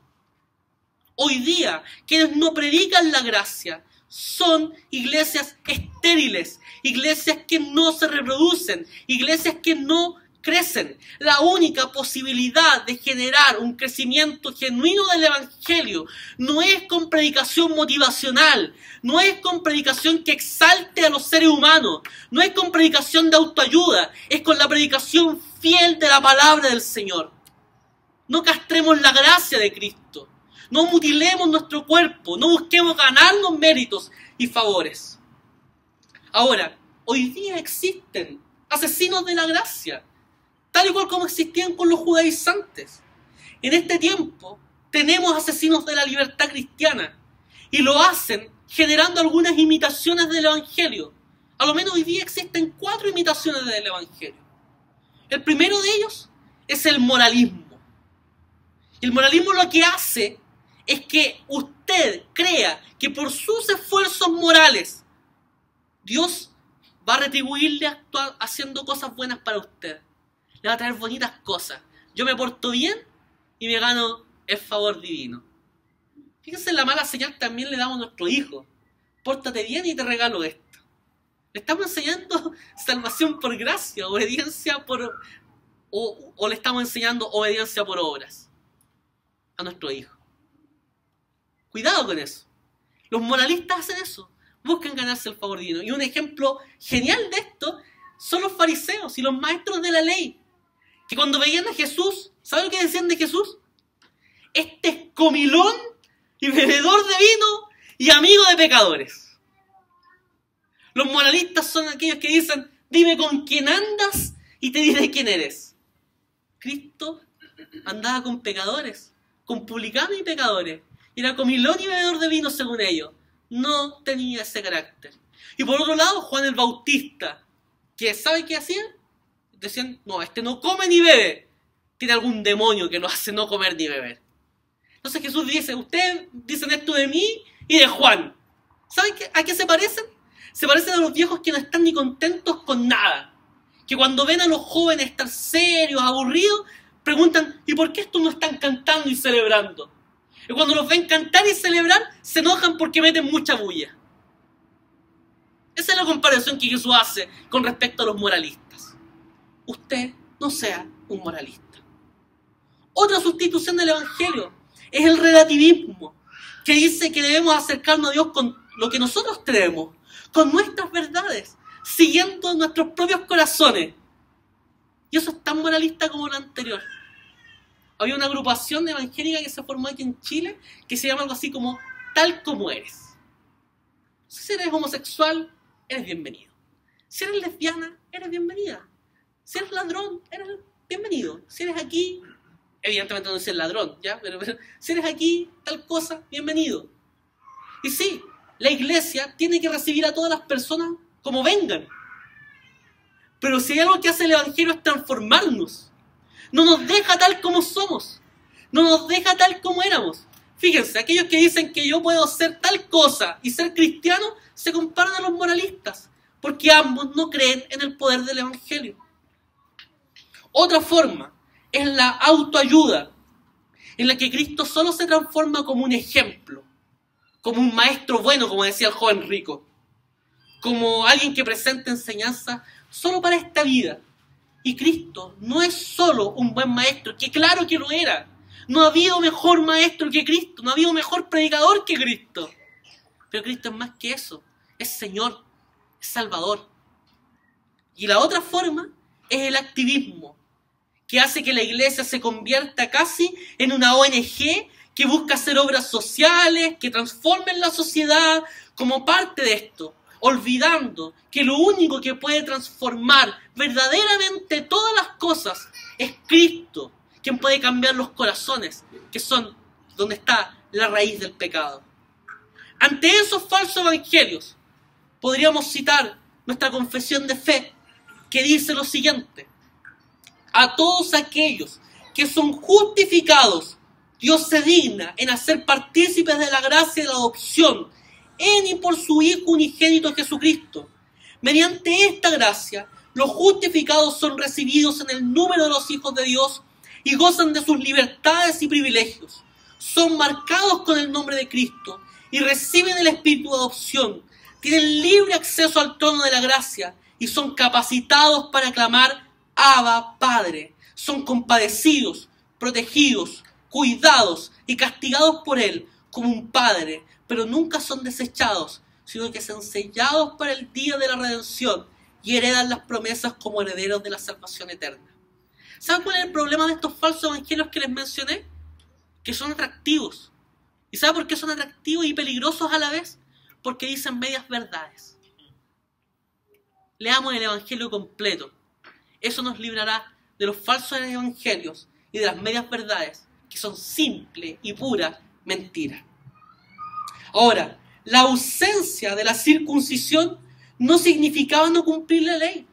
Hoy día, quienes no predican la gracia son iglesias estériles, iglesias que no se reproducen, iglesias que no crecen. La única posibilidad de generar un crecimiento genuino del Evangelio no es con predicación motivacional, no es con predicación que exalte a los seres humanos, no es con predicación de autoayuda, es con la predicación fiel de la palabra del Señor. No castremos la gracia de Cristo, no mutilemos nuestro cuerpo, no busquemos ganarnos méritos y favores. Ahora, hoy día existen asesinos de la gracia, tal y cual como existían con los judaizantes. En este tiempo tenemos asesinos de la libertad cristiana y lo hacen generando algunas imitaciones del Evangelio. A lo menos hoy día existen 4 imitaciones del Evangelio. El primero de ellos es el moralismo. El moralismo lo que hace es que usted crea que por sus esfuerzos morales Dios va a retribuirle haciendo cosas buenas para usted. Le va a traer bonitas cosas. Yo me porto bien y me gano el favor divino. Fíjense, la mala señal también le damos a nuestro hijo. Pórtate bien y te regalo esto. Le estamos enseñando salvación por gracia, obediencia por... O le estamos enseñando obediencia por obras a nuestro hijo. Cuidado con eso. Los moralistas hacen eso. Buscan ganarse el favor divino. Y un ejemplo genial de esto son los fariseos y los maestros de la ley, que cuando veían a Jesús, ¿saben lo que decían de Jesús? Este es comilón y bebedor de vino y amigo de pecadores. Los moralistas son aquellos que dicen, dime con quién andas y te diré quién eres. Cristo andaba con pecadores, con publicanos y pecadores. Era comilón y bebedor de vino según ellos. No tenía ese carácter. Y por otro lado, Juan el Bautista, que ¿sabe qué hacían? Decían, no, este no come ni bebe. Tiene algún demonio que lo hace no comer ni beber. Entonces Jesús dice, ustedes dicen esto de mí y de Juan. ¿Saben a qué se parecen? Se parecen a los viejos que no están ni contentos con nada. Que cuando ven a los jóvenes estar serios, aburridos, preguntan, ¿y por qué estos no están cantando y celebrando? Y cuando los ven cantar y celebrar, se enojan porque meten mucha bulla. Esa es la comparación que Jesús hace con respecto a los moralistas. Usted no sea un moralista. Otra sustitución del Evangelio es el relativismo, que dice que debemos acercarnos a Dios con lo que nosotros creemos, con nuestras verdades, siguiendo nuestros propios corazones. Y eso es tan moralista como lo anterior. Había una agrupación evangélica que se formó aquí en Chile que se llama algo así como Tal Como Eres. Si eres homosexual, eres bienvenido. Si eres lesbiana, eres bienvenida. Si eres ladrón, eres bienvenido. Si eres aquí, evidentemente no es el ladrón, ¿ya? Pero si eres aquí, tal cosa, bienvenido. Y sí, la iglesia tiene que recibir a todas las personas como vengan. Pero si hay algo que hace el Evangelio es transformarnos. No nos deja tal como somos. No nos deja tal como éramos. Fíjense, aquellos que dicen que yo puedo ser tal cosa y ser cristiano, se comparan a los moralistas, porque ambos no creen en el poder del Evangelio. Otra forma es la autoayuda, en la que Cristo solo se transforma como un ejemplo, como un maestro bueno, como decía el joven rico, como alguien que presenta enseñanza solo para esta vida. Y Cristo no es solo un buen maestro, que claro que lo era. No ha habido mejor maestro que Cristo, no ha habido mejor predicador que Cristo. Pero Cristo es más que eso, es Señor, es Salvador. Y la otra forma es el activismo, que hace que la iglesia se convierta casi en una ONG que busca hacer obras sociales, que transformen la sociedad como parte de esto, olvidando que lo único que puede transformar verdaderamente todas las cosas es Cristo, quien puede cambiar los corazones, que son donde está la raíz del pecado. Ante esos falsos evangelios, podríamos citar nuestra confesión de fe, que dice lo siguiente: a todos aquellos que son justificados, Dios se digna en hacer partícipes de la gracia de la adopción en y por su Hijo unigénito Jesucristo. Mediante esta gracia, los justificados son recibidos en el número de los hijos de Dios y gozan de sus libertades y privilegios. Son marcados con el nombre de Cristo y reciben el espíritu de adopción. Tienen libre acceso al trono de la gracia y son capacitados para clamar Abba, Padre. Son compadecidos, protegidos, cuidados y castigados por Él como un Padre, pero nunca son desechados, sino que son sellados para el día de la redención y heredan las promesas como herederos de la salvación eterna. ¿Saben cuál es el problema de estos falsos evangelios que les mencioné? Que son atractivos. ¿Y saben por qué son atractivos y peligrosos a la vez? Porque dicen medias verdades. Leamos el evangelio completo. Eso nos librará de los falsos evangelios y de las medias verdades, que son simple y pura mentira. Ahora, la ausencia de la circuncisión no significaba no cumplir la ley.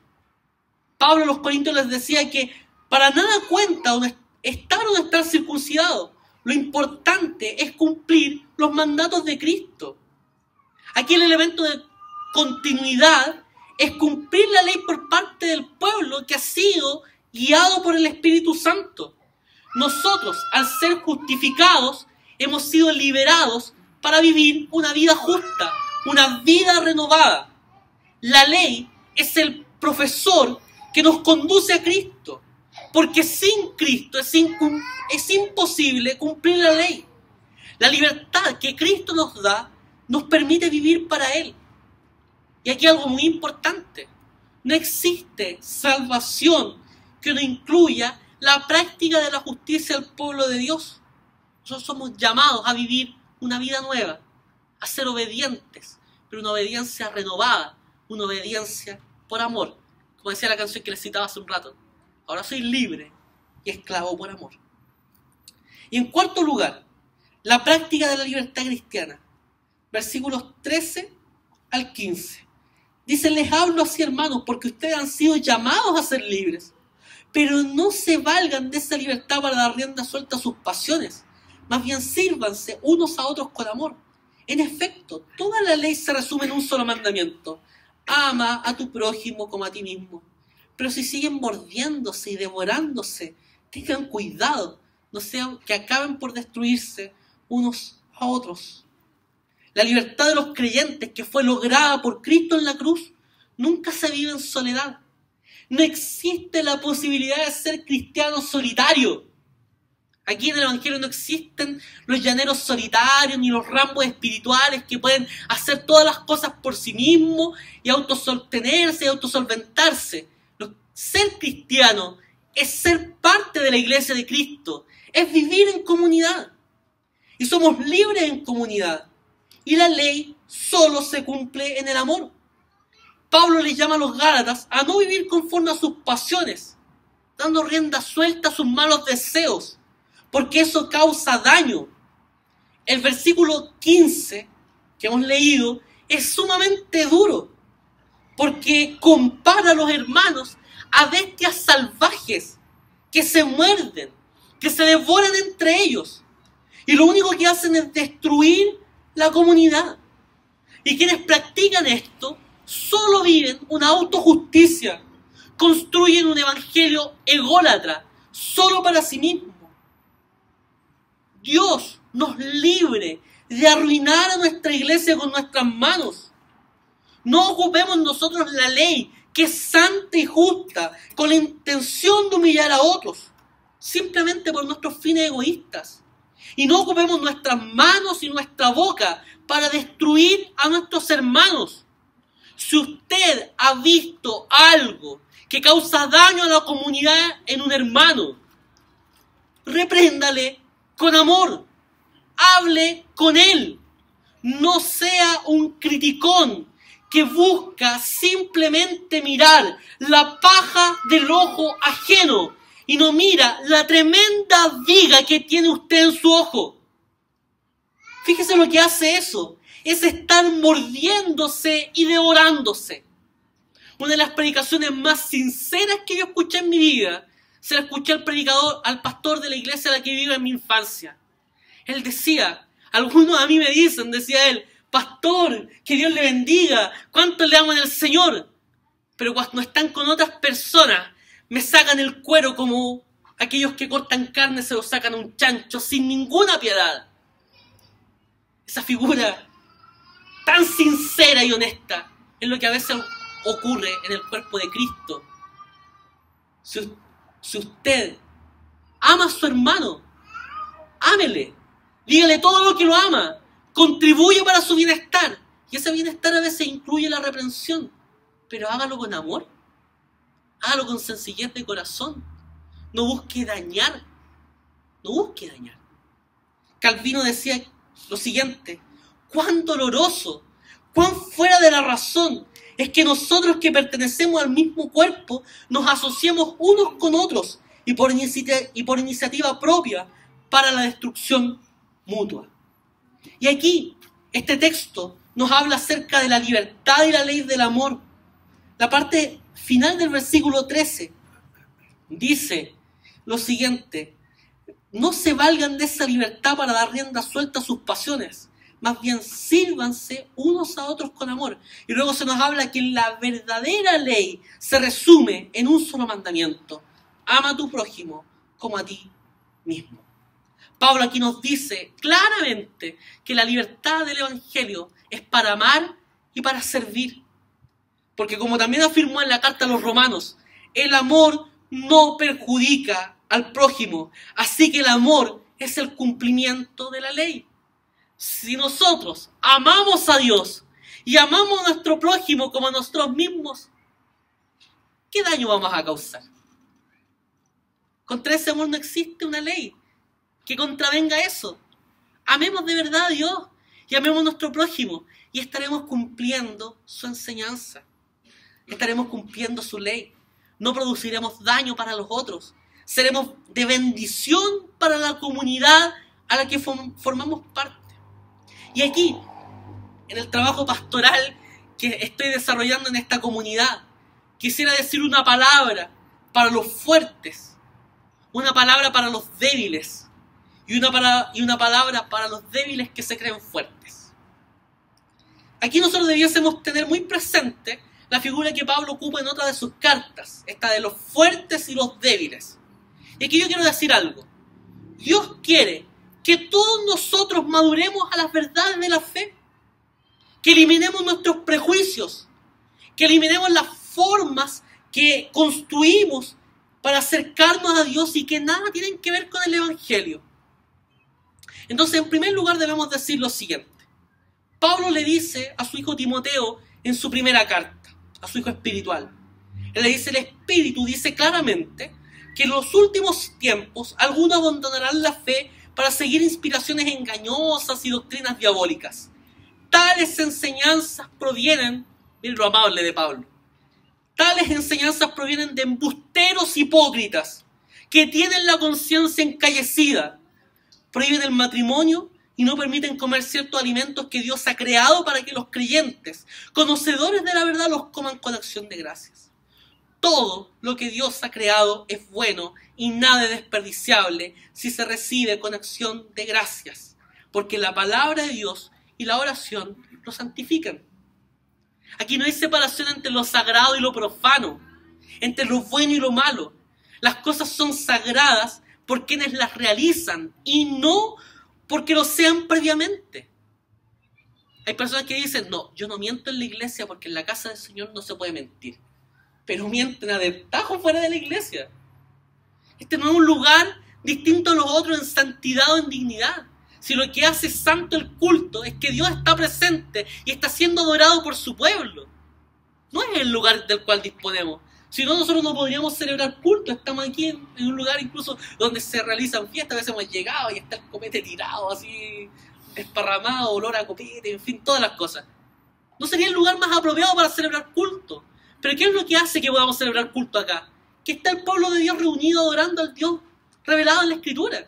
Pablo a los Corintios les decía que para nada cuenta estar o no estar circuncidado. Lo importante es cumplir los mandatos de Cristo. Aquí el elemento de continuidad es cumplir la ley por parte del pueblo que ha sido guiado por el Espíritu Santo. Nosotros, al ser justificados, hemos sido liberados para vivir una vida justa, una vida renovada. La ley es el profesor que nos conduce a Cristo, porque sin Cristo es imposible cumplir la ley. La libertad que Cristo nos da nos permite vivir para Él. Y aquí algo muy importante: no existe salvación que no incluya la práctica de la justicia al pueblo de Dios. Nosotros somos llamados a vivir una vida nueva, a ser obedientes, pero una obediencia renovada, una obediencia por amor. Como decía la canción que les citaba hace un rato: ahora soy libre y esclavo por amor. Y en cuarto lugar, la práctica de la libertad cristiana. Versículos 13 al 15. Dice: les hablo así, hermanos, porque ustedes han sido llamados a ser libres. Pero no se valgan de esa libertad para dar rienda suelta a sus pasiones. Más bien sírvanse unos a otros con amor. En efecto, toda la ley se resume en un solo mandamiento: ama a tu prójimo como a ti mismo. Pero si siguen mordiéndose y devorándose, tengan cuidado, no sea que acaben por destruirse unos a otros. La libertad de los creyentes, que fue lograda por Cristo en la cruz, nunca se vive en soledad. No existe la posibilidad de ser cristiano solitario. Aquí en el Evangelio no existen los llaneros solitarios ni los Rambos espirituales que pueden hacer todas las cosas por sí mismos y autosostenerse y autosolventarse. Ser cristiano es ser parte de la iglesia de Cristo, es vivir en comunidad. Y somos libres en comunidad. Y la ley solo se cumple en el amor. Pablo les llama a los Gálatas a no vivir conforme a sus pasiones, dando rienda suelta a sus malos deseos, porque eso causa daño. El versículo 15 que hemos leído es sumamente duro, porque compara a los hermanos a bestias salvajes que se muerden, que se devoran entre ellos. Y lo único que hacen es destruir la comunidad. Y quienes practican esto solo viven una autojusticia, construyen un evangelio ególatra, solo para sí mismo. Dios nos libre de arruinar a nuestra iglesia con nuestras manos. No ocupemos nosotros la ley, que es santa y justa, con la intención de humillar a otros, simplemente por nuestros fines egoístas. Y no ocupemos nuestras manos y nuestra boca para destruir a nuestros hermanos. Si usted ha visto algo que causa daño a la comunidad en un hermano, repréndale con amor, hable con él. No sea un criticón que busca simplemente mirar la paja del ojo ajeno y no mira la tremenda viga que tiene usted en su ojo. Fíjese lo que hace eso. Es estar mordiéndose y devorándose. Una de las predicaciones más sinceras que yo escuché en mi vida, se la escuché al pastor de la iglesia a la que vivo en mi infancia. Él decía, algunos a mí me dicen, decía él, pastor, que Dios le bendiga, cuánto le amo en el Señor. Pero cuando están con otras personas, me sacan el cuero como aquellos que cortan carne se lo sacan a un chancho sin ninguna piedad. Esa figura tan sincera y honesta es lo que a veces ocurre en el cuerpo de Cristo. Si usted ama a su hermano, ámele, dígale todo lo que lo ama, contribuye para su bienestar. Y ese bienestar a veces incluye la reprensión, pero hágalo con amor, hágalo con sencillez de corazón. No busque dañar, no busque dañar. Calvino decía lo siguiente: cuán doloroso, cuán fuera de la razón es que nosotros que pertenecemos al mismo cuerpo nos asociemos unos con otros y por iniciativa propia para la destrucción mutua. Y aquí, este texto nos habla acerca de la libertad y la ley del amor. La parte final del versículo 13 dice lo siguiente: no se valgan de esa libertad para dar rienda suelta a sus pasiones, más bien sírvanse unos a otros con amor. Y luego se nos habla que la verdadera ley se resume en un solo mandamiento: ama a tu prójimo como a ti mismo. Pablo aquí nos dice claramente que la libertad del Evangelio es para amar y para servir. Porque como también afirmó en la carta a los Romanos, el amor no perjudica al prójimo, así que el amor es el cumplimiento de la ley. Si nosotros amamos a Dios y amamos a nuestro prójimo como a nosotros mismos, ¿qué daño vamos a causar? Contra ese amor no existe una ley que contravenga eso. Amemos de verdad a Dios y amemos a nuestro prójimo y estaremos cumpliendo su enseñanza. Estaremos cumpliendo su ley. No produciremos daño para los otros. Seremos de bendición para la comunidad a la que formamos parte. Y aquí, en el trabajo pastoral que estoy desarrollando en esta comunidad, quisiera decir una palabra para los fuertes, una palabra para los débiles y una palabra para los débiles que se creen fuertes. Aquí nosotros debiésemos tener muy presente la figura que Pablo ocupa en otra de sus cartas, esta de los fuertes y los débiles. Y aquí yo quiero decir algo. Dios quiere que todos nosotros maduremos a las verdades de la fe, que eliminemos nuestros prejuicios, que eliminemos las formas que construimos para acercarnos a Dios y que nada tienen que ver con el Evangelio. Entonces, en primer lugar, debemos decir lo siguiente. Pablo le dice a su hijo Timoteo en su primera carta, a su hijo espiritual. Él le dice, el Espíritu dice claramente que en los últimos tiempos algunos abandonarán la fe para seguir inspiraciones engañosas y doctrinas diabólicas. Tales enseñanzas provienen, miren lo amable de Pablo, tales enseñanzas provienen de embusteros hipócritas que tienen la conciencia encallecida, prohíben el matrimonio y no permiten comer ciertos alimentos que Dios ha creado para que los creyentes, conocedores de la verdad, los coman con acción de gracias. todo lo que Dios ha creado es bueno y nada es desperdiciable si se recibe con acción de gracias, porque la palabra de Dios y la oración lo santifican. Aquí no hay separación entre lo sagrado y lo profano, entre lo bueno y lo malo. Las cosas son sagradas por quienes las realizan y no porque lo sean previamente. Hay personas que dicen, no, yo no miento en la iglesia porque en la casa del Señor no se puede mentir. Pero mienten a destajo fuera de la iglesia. Este no es un lugar distinto a los otros en santidad o en dignidad. Si lo que hace santo el culto es que Dios está presente y está siendo adorado por su pueblo. No es el lugar del cual disponemos. Si no, nosotros no podríamos celebrar culto. Estamos aquí en un lugar incluso donde se realizan fiestas. A veces hemos llegado y está el copete tirado así, desparramado, olor a copete, en fin, todas las cosas. No sería el lugar más apropiado para celebrar culto. Pero ¿qué es lo que hace que podamos celebrar culto acá? Que está el pueblo de Dios reunido adorando al Dios revelado en la Escritura.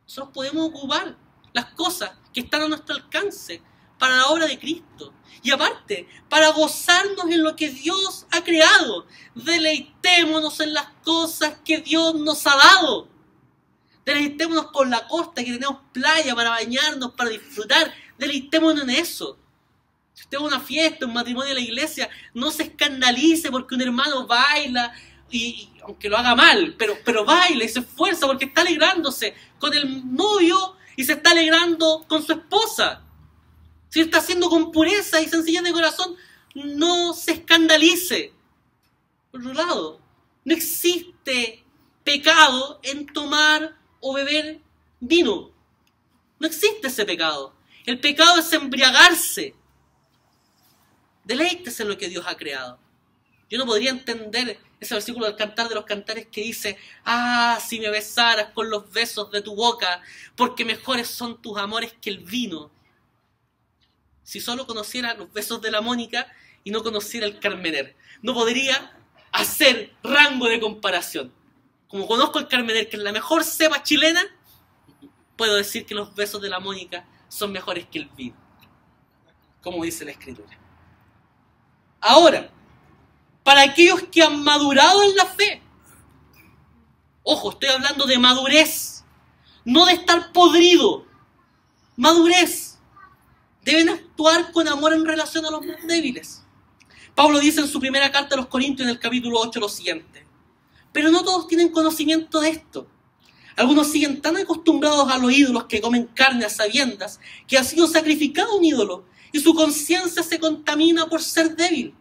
Nosotros podemos ocupar las cosas que están a nuestro alcance para la obra de Cristo. Y aparte, para gozarnos en lo que Dios ha creado. Deleitémonos en las cosas que Dios nos ha dado. Deleitémonos por la costa, que tenemos playa para bañarnos, para disfrutar. Deleitémonos en eso. Si usted va a una fiesta, un matrimonio de la iglesia, no se escandalice porque un hermano baila, y aunque lo haga mal, pero baila y se esfuerza porque está alegrándose con el novio y se está alegrando con su esposa. Si está haciendo con pureza y sencillez de corazón, no se escandalice. Por otro lado, no existe pecado en tomar o beber vino. No existe ese pecado. El pecado es embriagarse. Deleítese en lo que Dios ha creado. Yo no podría entender ese versículo del Cantar de los Cantares que dice: ah, si me besaras con los besos de tu boca, porque mejores son tus amores que el vino. Si solo conociera los besos de la Mónica y no conociera el Carmener, no podría hacer rango de comparación. Como conozco el Carmener, que es la mejor cepa chilena, puedo decir que los besos de la Mónica son mejores que el vino, como dice la Escritura. Ahora, para aquellos que han madurado en la fe, ojo, estoy hablando de madurez, no de estar podrido, madurez. Deben actuar con amor en relación a los más débiles. Pablo dice en su primera carta a los Corintios, en el capítulo 8, lo siguiente: pero no todos tienen conocimiento de esto. Algunos siguen tan acostumbrados a los ídolos que comen carne a sabiendas que ha sido sacrificado un ídolo y su conciencia se contamina por ser débil.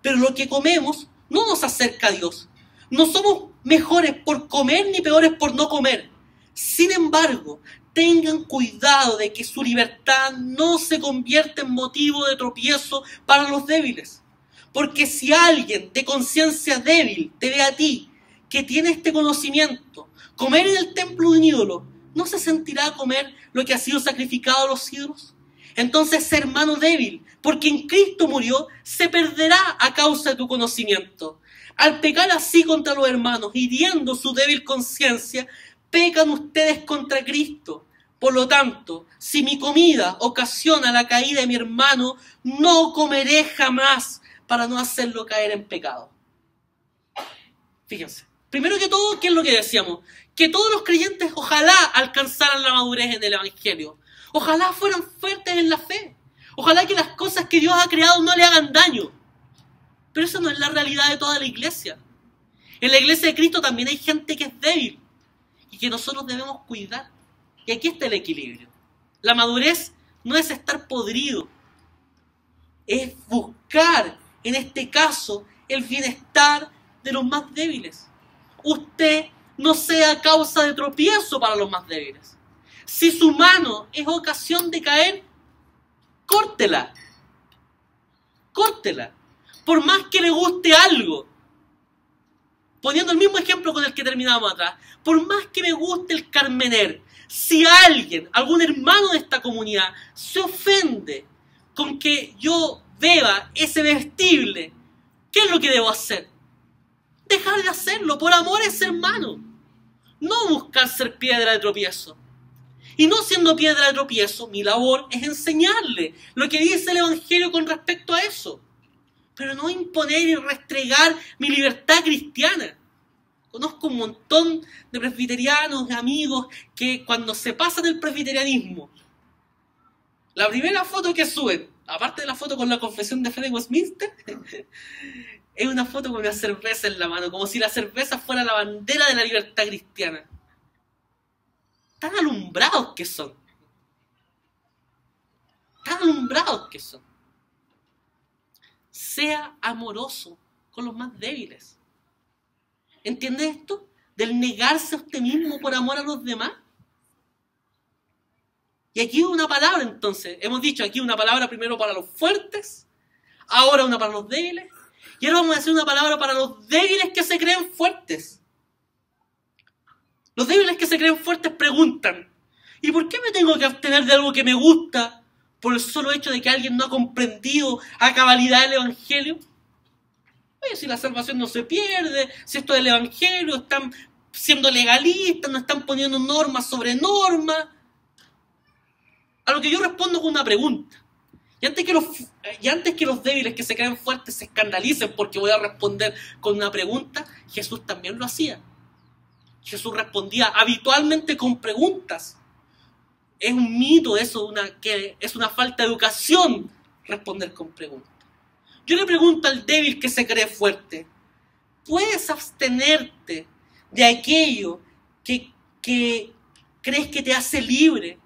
Pero lo que comemos no nos acerca a Dios. No somos mejores por comer ni peores por no comer. Sin embargo, tengan cuidado de que su libertad no se convierta en motivo de tropiezo para los débiles. Porque si alguien de conciencia débil te ve a ti, que tiene este conocimiento, comer en el templo de un ídolo, ¿no se sentirá a comer lo que ha sido sacrificado a los ídolos? Entonces, hermano débil, porque en Cristo murió, se perderá a causa de tu conocimiento. Al pecar así contra los hermanos, hiriendo su débil conciencia, pecan ustedes contra Cristo. Por lo tanto, si mi comida ocasiona la caída de mi hermano, no comeré jamás para no hacerlo caer en pecado. Fíjense, primero que todo, ¿qué es lo que decíamos? Que todos los creyentes ojalá alcanzaran la madurez en el Evangelio. Ojalá fueran fuertes en la fe. Ojalá que las cosas que Dios ha creado no le hagan daño. Pero eso no es la realidad de toda la iglesia. En la iglesia de Cristo también hay gente que es débil y que nosotros debemos cuidar. Y aquí está el equilibrio. La madurez no es estar podrido, es buscar, en este caso, el bienestar de los más débiles. Usted no sea causa de tropiezo para los más débiles. Si su mano es ocasión de caer, córtela. Córtela. Por más que le guste algo. Poniendo el mismo ejemplo con el que terminábamos atrás. Por más que me guste el Carmener, si alguien, algún hermano de esta comunidad, se ofende con que yo beba ese vestible, ¿qué es lo que debo hacer? Dejar de hacerlo, por amor a ese hermano. No buscar ser piedra de tropiezo. Y no siendo piedra de tropiezo, mi labor es enseñarle lo que dice el Evangelio con respecto a eso. pero no imponer y restregar mi libertad cristiana. Conozco un montón de presbiterianos, amigos, que cuando se pasan del presbiterianismo, la primera foto que suben, aparte de la foto con la confesión de fe de Westminster, es una foto con una cerveza en la mano, como si la cerveza fuera la bandera de la libertad cristiana. Tan alumbrados que son. Tan alumbrados que son. Sea amoroso con los más débiles. ¿Entiende esto? Del negarse a usted mismo por amor a los demás. Y aquí una palabra entonces. Hemos dicho aquí una palabra primero para los fuertes, ahora una para los débiles, y ahora vamos a hacer una palabra para los débiles que se creen fuertes. Los débiles que se creen fuertes preguntan, ¿y por qué me tengo que abstener de algo que me gusta por el solo hecho de que alguien no ha comprendido a cabalidad el Evangelio? Oye, si la salvación no se pierde, si esto del Evangelio, están siendo legalistas, no están poniendo normas sobre normas. A lo que yo respondo con una pregunta. Y antes que los débiles que se creen fuertes se escandalicen porque voy a responder con una pregunta, Jesús también lo hacía. Jesús respondía habitualmente con preguntas. Es un mito eso, que es una falta de educación responder con preguntas. Yo le pregunto al débil que se cree fuerte, ¿puedes abstenerte de aquello que crees que te hace libre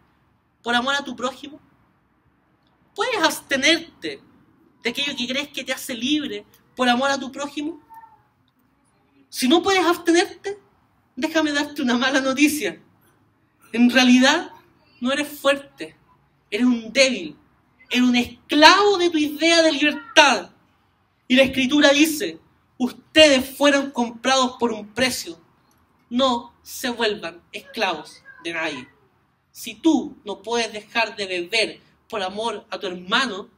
por amor a tu prójimo? ¿Puedes abstenerte de aquello que crees que te hace libre por amor a tu prójimo? Si no puedes abstenerte, déjame darte una mala noticia. En realidad, no eres fuerte, eres un débil, eres un esclavo de tu idea de libertad. Y la Escritura dice, ustedes fueron comprados por un precio, no se vuelvan esclavos de nadie. Si tú no puedes dejar de beber por amor a tu hermano,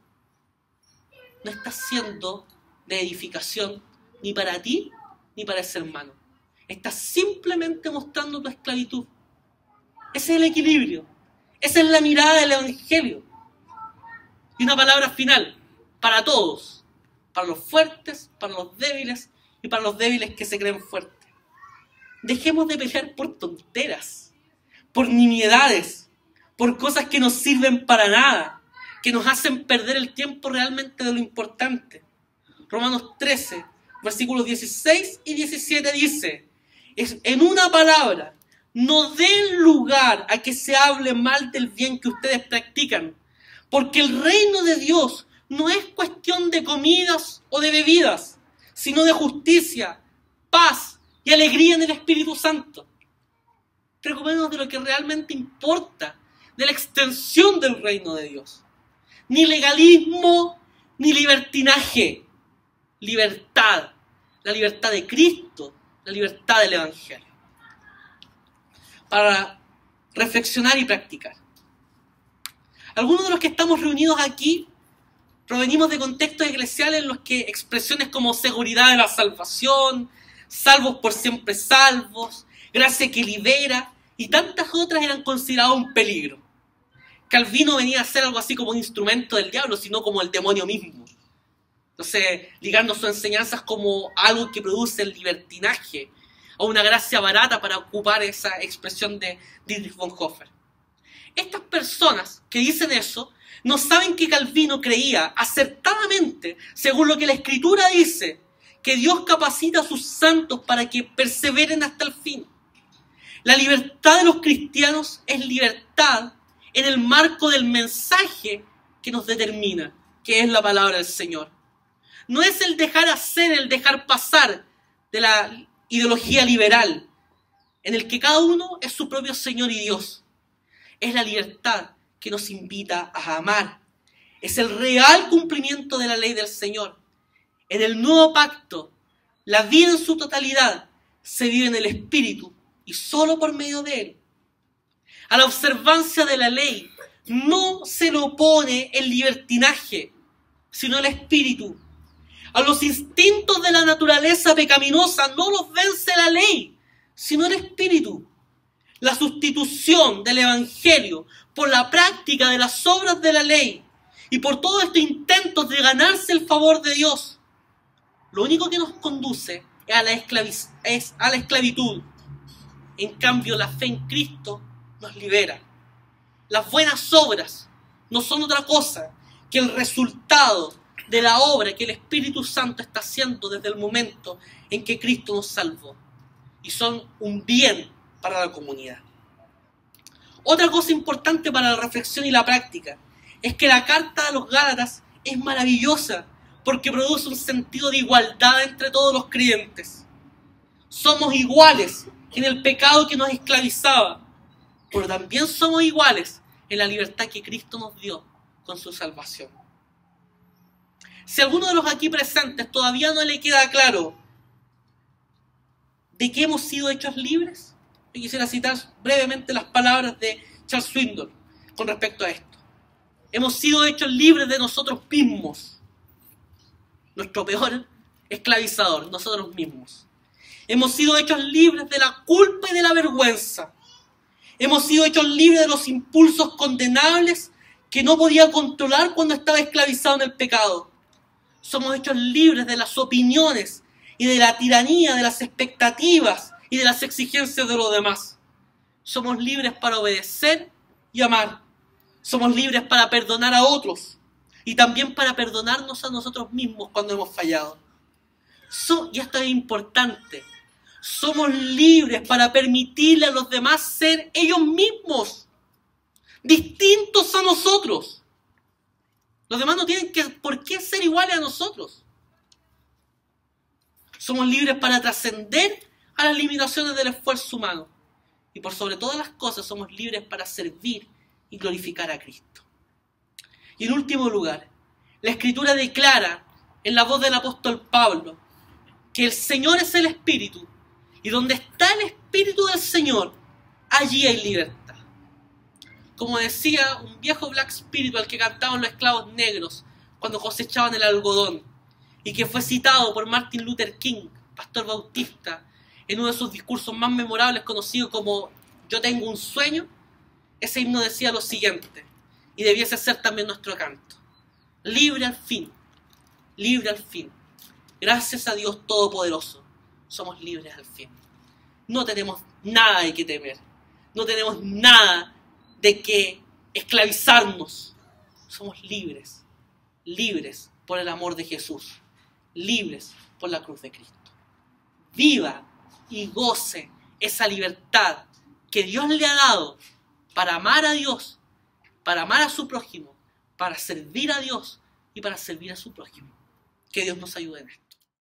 no estás siendo de edificación ni para ti ni para ese hermano. Estás simplemente mostrando tu esclavitud. Ese es el equilibrio. Esa es la mirada del Evangelio. Y una palabra final para todos. Para los fuertes, para los débiles y para los débiles que se creen fuertes. Dejemos de pelear por tonteras, por nimiedades, por cosas que no sirven para nada, que nos hacen perder el tiempo realmente de lo importante. Romanos 13, versículos 16 y 17 dice, en una palabra, no den lugar a que se hable mal del bien que ustedes practican, porque el reino de Dios no es cuestión de comidas o de bebidas, sino de justicia, paz y alegría en el Espíritu Santo. Preocupémonos de lo que realmente importa, de la extensión del reino de Dios. Ni legalismo, ni libertinaje. Libertad. La libertad de Cristo, la libertad del Evangelio. Para reflexionar y practicar. Algunos de los que estamos reunidos aquí provenimos de contextos eclesiales en los que expresiones como seguridad de la salvación, salvos por siempre salvos, gracia que libera y tantas otras eran consideradas un peligro. Calvino venía a ser algo así como un instrumento del diablo, sino como el demonio mismo. Entonces, ligando sus enseñanzas como algo que produce el libertinaje o una gracia barata para ocupar esa expresión de Dietrich Bonhoeffer. Estas personas que dicen eso no saben que Calvino creía acertadamente, según lo que la Escritura dice, que Dios capacita a sus santos para que perseveren hasta el fin. La libertad de los cristianos es libertad en el marco del mensaje que nos determina, que es la palabra del Señor. No es el dejar hacer, el dejar pasar de la ideología liberal, en el que cada uno es su propio Señor y Dios. Es la libertad que nos invita a amar. Es el real cumplimiento de la ley del Señor. En el nuevo pacto, la vida en su totalidad se vive en el Espíritu y solo por medio de Él. A la observancia de la ley no se le opone el libertinaje, sino el Espíritu. A los instintos de la naturaleza pecaminosa no los vence la ley, sino el Espíritu. La sustitución del Evangelio por la práctica de las obras de la ley y por todos estos intentos de ganarse el favor de Dios lo único que nos conduce es a la esclavitud. En cambio, la fe en Cristo nos libera. Las buenas obras no son otra cosa que el resultado de la obra que el Espíritu Santo está haciendo desde el momento en que Cristo nos salvó. Y son un bien para la comunidad. Otra cosa importante para la reflexión y la práctica es que la carta a los Gálatas es maravillosa porque produce un sentido de igualdad entre todos los creyentes. Somos iguales en el pecado que nos esclavizaba, pero también somos iguales en la libertad que Cristo nos dio con su salvación. Si a alguno de los aquí presentes todavía no le queda claro de qué hemos sido hechos libres, yo quisiera citar brevemente las palabras de Charles Swindoll con respecto a esto. Hemos sido hechos libres de nosotros mismos, nuestro peor esclavizador, nosotros mismos. Hemos sido hechos libres de la culpa y de la vergüenza. Hemos sido hechos libres de los impulsos condenables que no podía controlar cuando estaba esclavizado en el pecado. Somos hechos libres de las opiniones y de la tiranía, de las expectativas y de las exigencias de los demás. Somos libres para obedecer y amar. Somos libres para perdonar a otros y también para perdonarnos a nosotros mismos cuando hemos fallado. Y esto es importante. Somos libres para permitirle a los demás ser ellos mismos, distintos a nosotros. Los demás no tienen por qué ser iguales a nosotros. Somos libres para trascender a las limitaciones del esfuerzo humano. Y por sobre todas las cosas somos libres para servir y glorificar a Cristo. Y en último lugar, la Escritura declara en la voz del apóstol Pablo que el Señor es el Espíritu y donde está el Espíritu del Señor, allí hay libertad. Como decía un viejo Black Spiritual que cantaban los esclavos negros cuando cosechaban el algodón y que fue citado por Martin Luther King, pastor bautista, en uno de sus discursos más memorables conocido como Yo tengo un sueño. Ese himno decía lo siguiente, y debiese ser también nuestro canto: libre al fin, libre al fin. Gracias a Dios Todopoderoso, somos libres al fin. No tenemos nada de qué temer, no tenemos nada de qué esclavizarnos. Somos libres, libres por el amor de Jesús, libres por la cruz de Cristo. Viva y goce esa libertad que Dios le ha dado para amar a Dios, para amar a su prójimo, para servir a Dios y para servir a su prójimo. Que Dios nos ayude en esto.